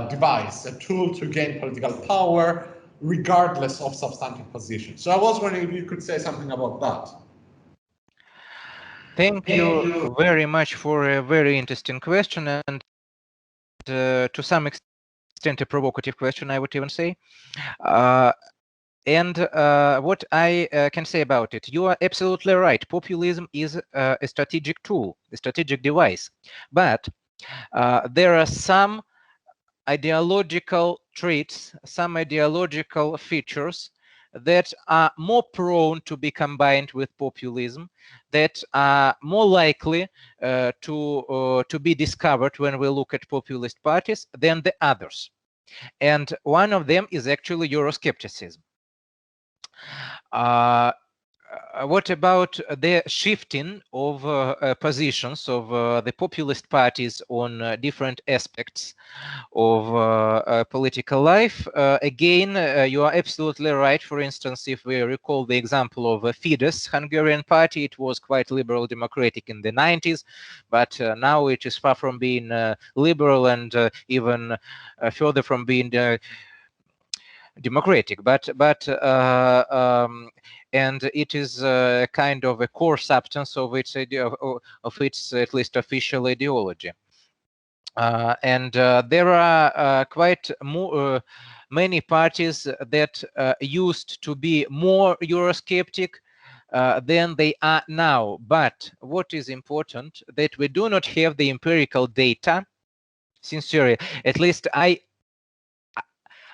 device, a tool to gain political power, regardless of substantive position. So I was wondering if you could say something about that. Thank you very much for a very interesting question, and to some extent a provocative question, I would even say. And what I can say about it, you are absolutely right. Populism is a strategic tool, a strategic device. But there are some ideological traits, some ideological features that are more prone to be combined with populism, that are more likely to be discovered when we look at populist parties than the others. And one of them is actually Euroscepticism. What about the shifting of positions of the populist parties on different aspects of political life? Again, you are absolutely right. For instance, if we recall the example of Fidesz, Hungarian party, it was quite liberal democratic in the 90s, but now it is far from being liberal, and even further from being democratic, and it is kind of a core substance of its idea, of its at least official ideology. And there are quite many parties that used to be more Eurosceptic than they are now. But what is important, that we do not have the empirical data. Sincerely, at least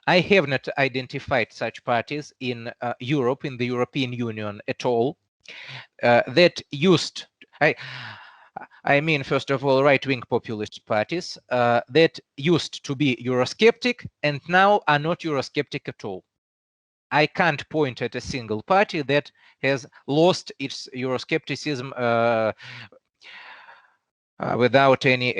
I have not identified such parties in Europe, in the European Union at all, that used, I mean, first of all, right-wing populist parties that used to be Eurosceptic and now are not Eurosceptic at all. I can't point at a single party that has lost its Euroscepticism without any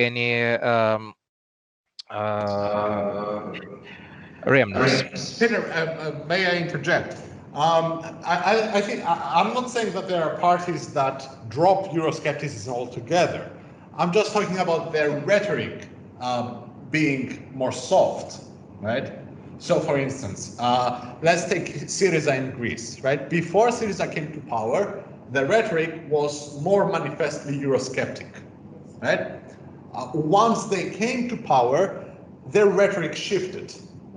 remnants. Peter, may I interject? I think I'm not saying that there are parties that drop Euroscepticism altogether. I'm just talking about their rhetoric being more soft, right? So, for instance, let's take Syriza in Greece, right? Before Syriza came to power, the rhetoric was more manifestly Eurosceptic, right? Once they came to power, their rhetoric shifted.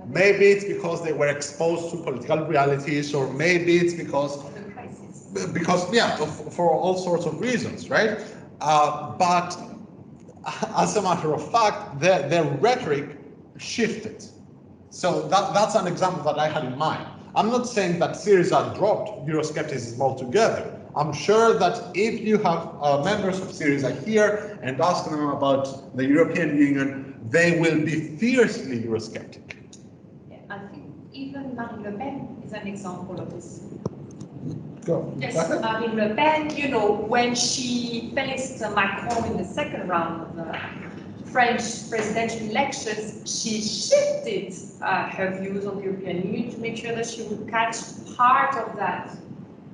Maybe it's because they were exposed to political realities, or maybe it's because yeah, for all sorts of reasons, right? But as a matter of fact, their rhetoric shifted. So that's an example that I had in mind. I'm not saying that Syriza dropped Euroscepticism altogether. I'm sure that if you have members of Syriza here and ask them about the European Union, they will be fiercely Eurosceptic. Yeah, I think even Marine Le Pen is an example of this. Go. Yes, Marine Le Pen, you know, when she faced Macron in the second round of the French presidential elections, she shifted her views on the European Union to make sure that she would catch part of that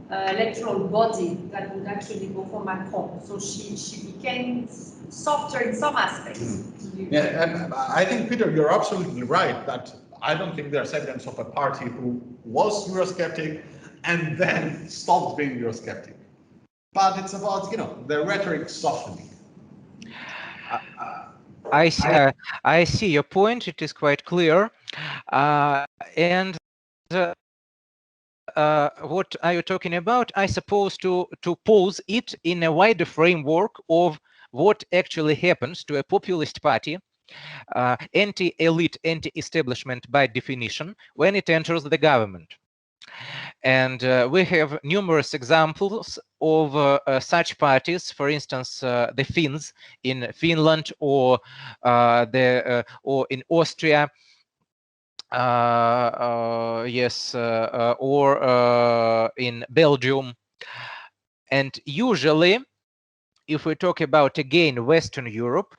electoral body that would actually go for Macron. So she became softer in some aspects. Yeah, and I think, Peter, you're absolutely right that I don't think there's evidence of a party who was Eurosceptic and then stopped being Eurosceptic. But it's about, you know, the rhetoric softening. I see your point. It is quite clear. And what are you talking about? I suppose to pose it in a wider framework of what actually happens to a populist party, anti-elite, anti-establishment by definition, when it enters the government. And we have numerous examples of such parties, for instance, the Finns in Finland, or or in Austria, or in Belgium. And usually, if we talk about, again, Western Europe,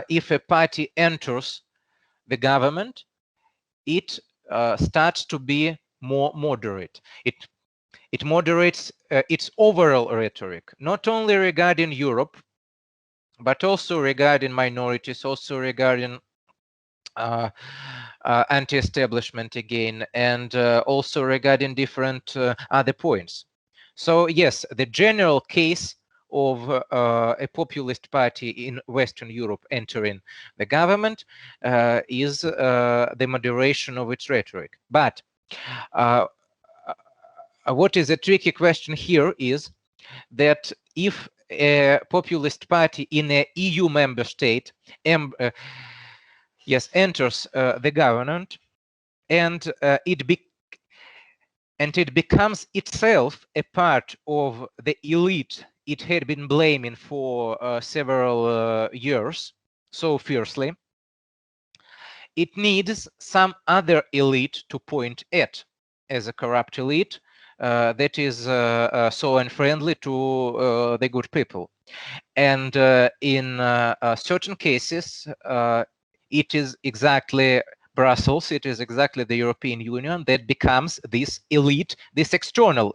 if a party enters the government, it starts to be more moderate. It moderates its overall rhetoric, not only regarding Europe, but also regarding minorities, also regarding anti-establishment again, and also regarding different other points. So yes, the general case of a populist party in Western Europe entering the government is the moderation of its rhetoric. But what is a tricky question here is that if a populist party in an EU member state enters the government, and it becomes itself a part of the elite it had been blaming for several years so fiercely, it needs some other elite to point at as a corrupt elite that is so unfriendly to the good people. And in certain cases, it is exactly Brussels, it is exactly the European Union that becomes this elite, this external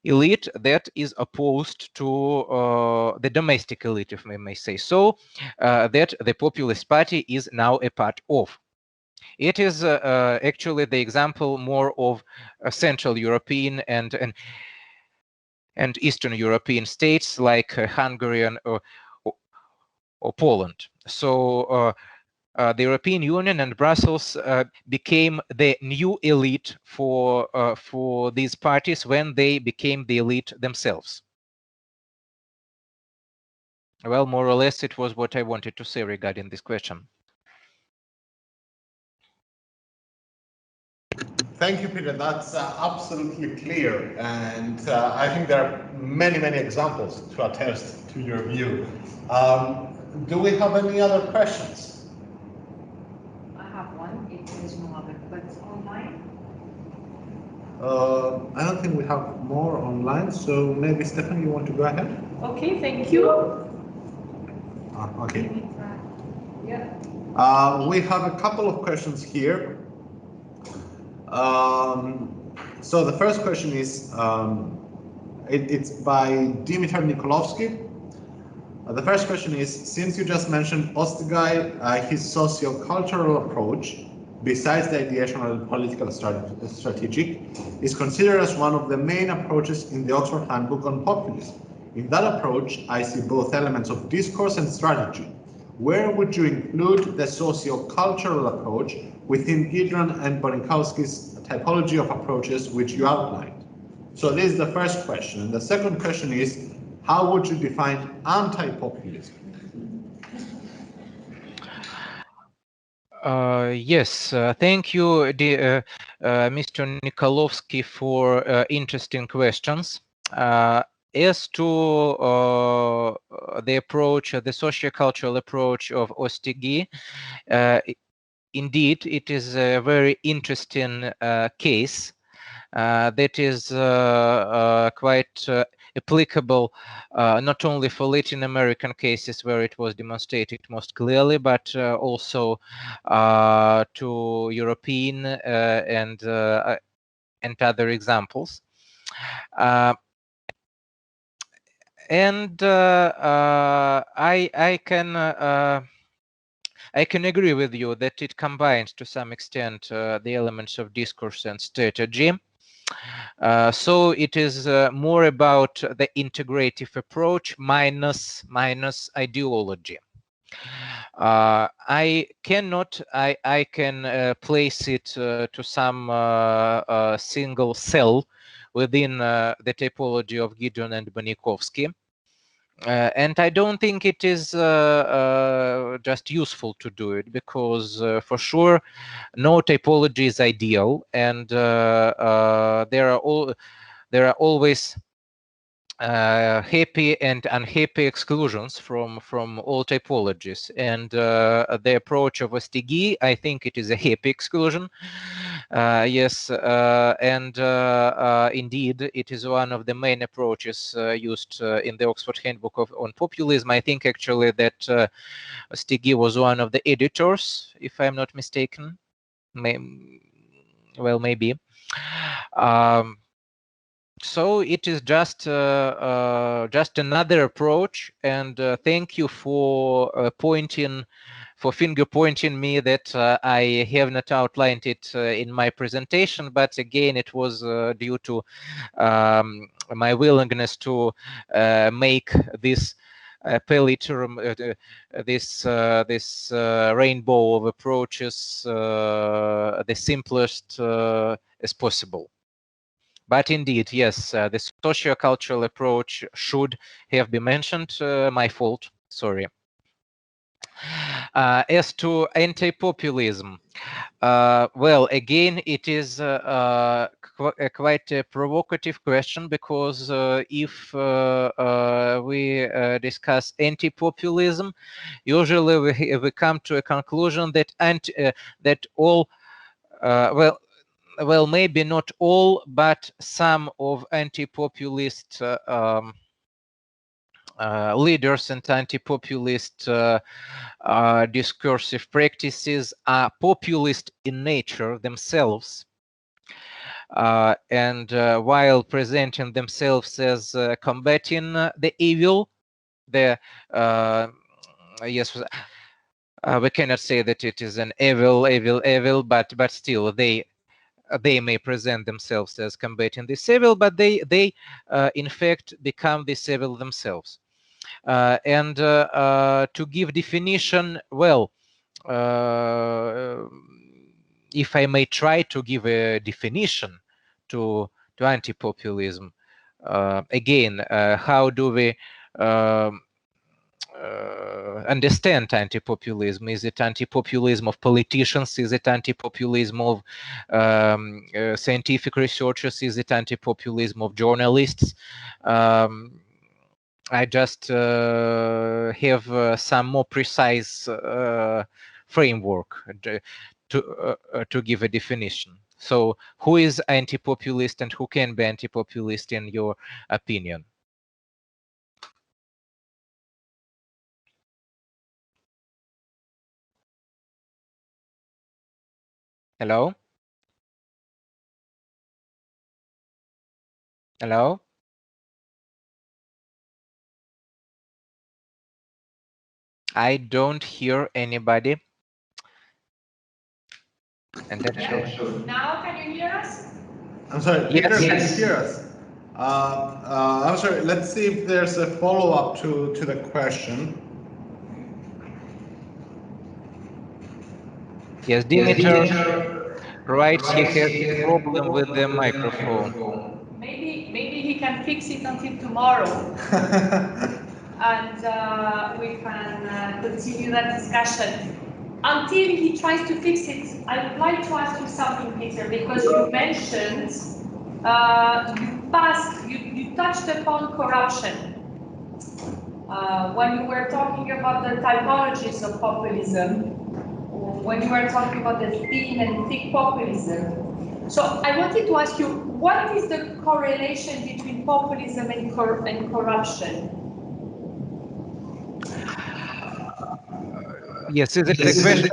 elite that is opposed to the domestic elite, if we may say so, that the Populist Party is now a part of. It is actually the example more of Central European and Eastern European states like Hungary or Poland. So the European Union and Brussels became the new elite for these parties when they became the elite themselves. Well, more or less, it was what I wanted to say regarding this question. Thank you, Peter. That's absolutely clear. And I think there are many, many examples to attest to your view. Do we have any other questions? I have one, if there is no other, but online? I don't think we have more online, so maybe Stephanie, you want to go ahead? Okay, thank you. Okay. Yeah. We have a couple of questions here. So the first question is, it's by Dimitar Nikolovsky. The first question is, since you just mentioned Ostigay, his socio-cultural approach, besides the ideational and political strategic, is considered as one of the main approaches in the Oxford Handbook on Populism. In that approach, I see both elements of discourse and strategy. where would you include the socio-cultural approach within Gidron and Boninkowski's typology of approaches which you outlined? So this is the first question. And the second question is, how would you define anti-populism? Yes, thank you, Mr. Nikolovsky, for interesting questions. As to the approach, the socio-cultural approach of Ostigi, indeed, it is a very interesting case that is quite applicable not only for Latin American cases where it was demonstrated most clearly, but also to European and other examples. And I can agree with you that it combines to some extent the elements of discourse and strategy. So it is more about the integrative approach minus ideology. I can place it to some single cell within the typology of Gideon and Bonikovsky. And I don't think it is just useful to do it, because for sure no typology is ideal, and there are always happy and unhappy exclusions from all typologies. And the approach of Ostigi, I think it is a happy exclusion. Yes, and indeed, it is one of the main approaches used in the Oxford Handbook on Populism. I think actually that Ostigi was one of the editors, if I'm not mistaken. Well, maybe. So it is just another approach, and thank you for finger pointing me that I have not outlined it in my presentation, but again it was due to my willingness to make this palette, this rainbow of approaches the simplest as possible. But indeed, yes, the socio-cultural approach should have been mentioned. My fault, sorry. As to anti-populism, well, again, it is quite a provocative question, because if we discuss anti-populism, usually we come to a conclusion that well, maybe not all, but some of anti-populist leaders and anti-populist discursive practices are populist in nature themselves. And while presenting themselves as combating the evil, yes, we cannot say that it is an evil, but still they may present themselves as combating this evil, but they in fact become this evil themselves. And to give definition, well, if I may try to give a definition to anti-populism, again, how do we understand anti-populism? Is it anti-populism of politicians? Is it anti-populism of scientific researchers? Is it anti-populism of journalists? I just have some more precise framework to give a definition. So who is anti-populist and who can be anti-populist in your opinion? Hello? Hello? I don't hear anybody. And then Now can you hear us? I'm sorry, Peter, can you hear us? I'm sorry, let's see if there's a follow-up to the question. Yes, Dimitar writes he has problem with the microphone. Maybe he can fix it until tomorrow. And we can continue that discussion. Until he tries to fix it, I would like to ask you something, Peter, because you mentioned, you touched upon corruption. When you were talking about the typologies of populism, when you were talking about the thin and thick populism. So I wanted to ask you, what is the correlation between populism and corruption? Yes, is it the question?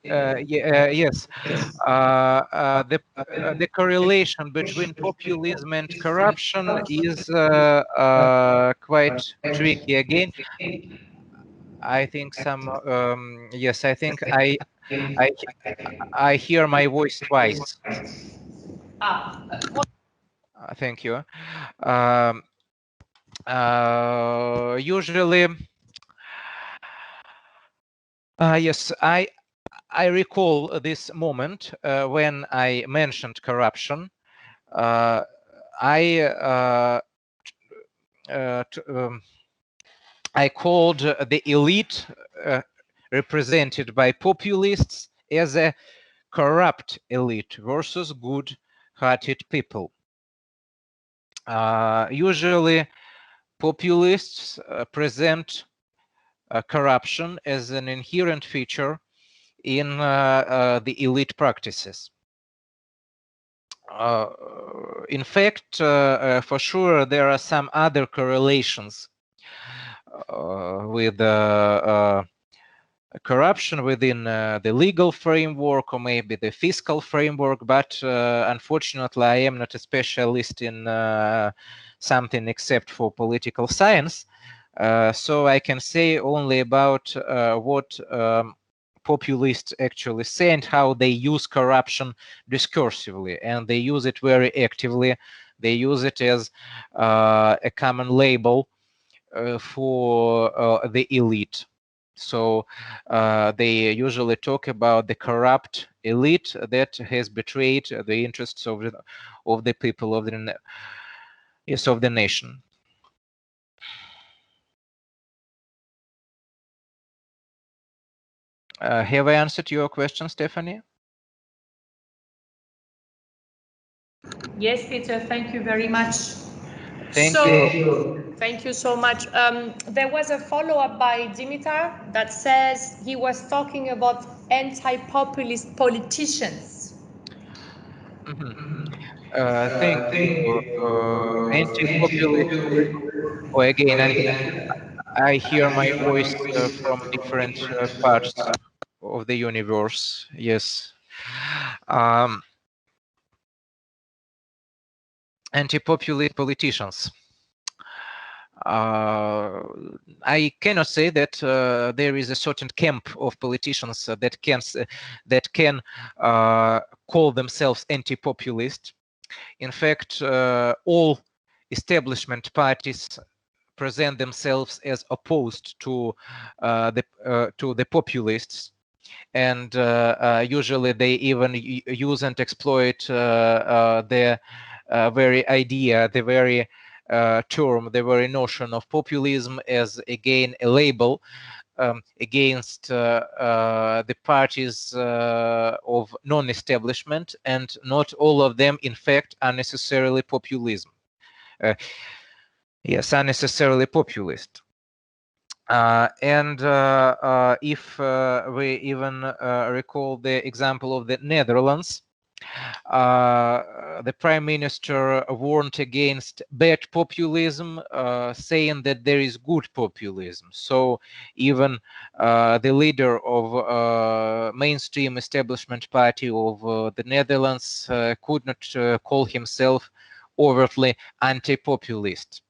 Yes. The correlation between populism and corruption is quite tricky. Again, I think yes, I think I hear my voice twice. Thank you. Usually, yes, I recall this moment when I mentioned corruption. I called the elite represented by populists as a corrupt elite versus good-hearted people. Usually, populists present corruption as an inherent feature in the elite practices. In fact, for sure, there are some other correlations with corruption within the legal framework or maybe the fiscal framework, but unfortunately, I am not a specialist in something except for political science. So I can say only about what populists actually say and how they use corruption discursively, and they use it very actively. They use it as a common label for the elite. So they usually talk about the corrupt elite that has betrayed the interests of the people of the of the nation. Have I answered your question, Stephanie? Yes, Peter, thank you very much. Thank you. Thank you so much. There was a follow-up by Dimitar that says he was talking about anti-populist politicians. Thank you. Anti-populist. Oh, again, I hear my voice from different parts of the universe. Yes. Anti-populist politicians. I cannot say that there is a certain camp of politicians that can call themselves anti-populist. In fact, all establishment parties present themselves as opposed to the populists, and usually they even use and exploit the very idea, the very term, the very notion of populism as again a label against the parties of non-establishment, and not all of them in fact are necessarily populism. Yes, unnecessarily populist. And if we even recall the example of the Netherlands, the prime minister warned against bad populism, saying that there is good populism. So even the leader of mainstream establishment party of the Netherlands could not call himself overtly anti-populist.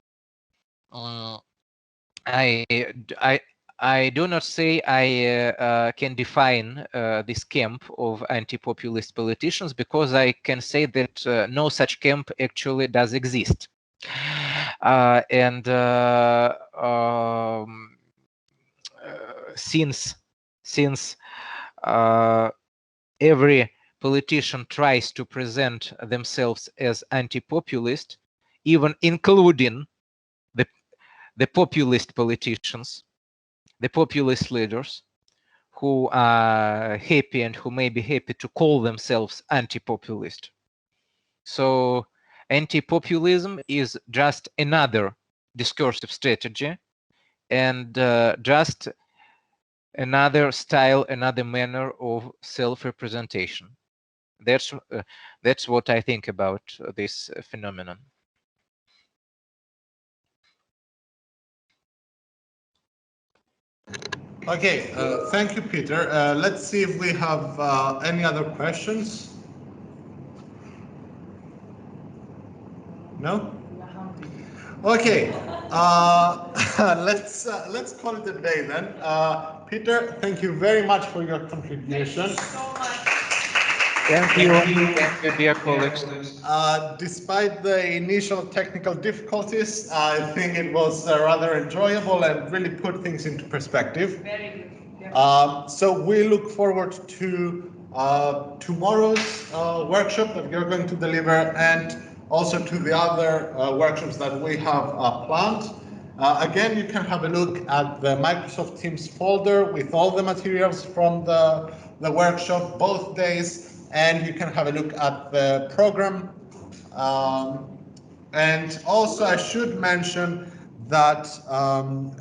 I do not say I can define this camp of anti-populist politicians, because I can say that no such camp actually does exist. Since since every politician tries to present themselves as anti-populist, even including the populist politicians, the populist leaders, who are happy and who may be happy to call themselves anti-populist. So anti-populism is just another discursive strategy and just another style, another manner of self-representation. That's what I think about this phenomenon. Okay, thank you, Peter. Let's see if we have any other questions. No? Okay, let's call it a day then. Peter, thank you very much for your contribution. Thank you so much. Thank you, dear colleagues. Despite the initial technical difficulties, I think it was rather enjoyable and really put things into perspective. Very good. Yeah. So we look forward to tomorrow's workshop that you're going to deliver, and also to the other workshops that we have planned. Again, you can have a look at the Microsoft Teams folder with all the materials from the workshop both days, and you can have a look at the program. And also I should mention that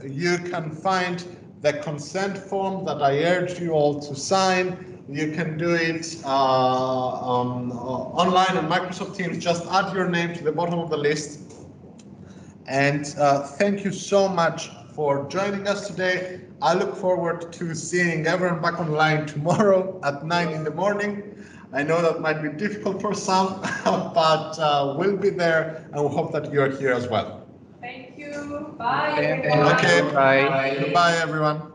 you can find the consent form that I urge you all to sign. You can do it online on Microsoft Teams. Just add your name to the bottom of the list. And thank you so much for joining us today. I look forward to seeing everyone back online tomorrow at 9 in the morning. I know that might be difficult for some, but we'll be there, and we hope that you're here as well. Thank you. Bye. Thank Everyone. you. Okay. Bye. Goodbye, everyone.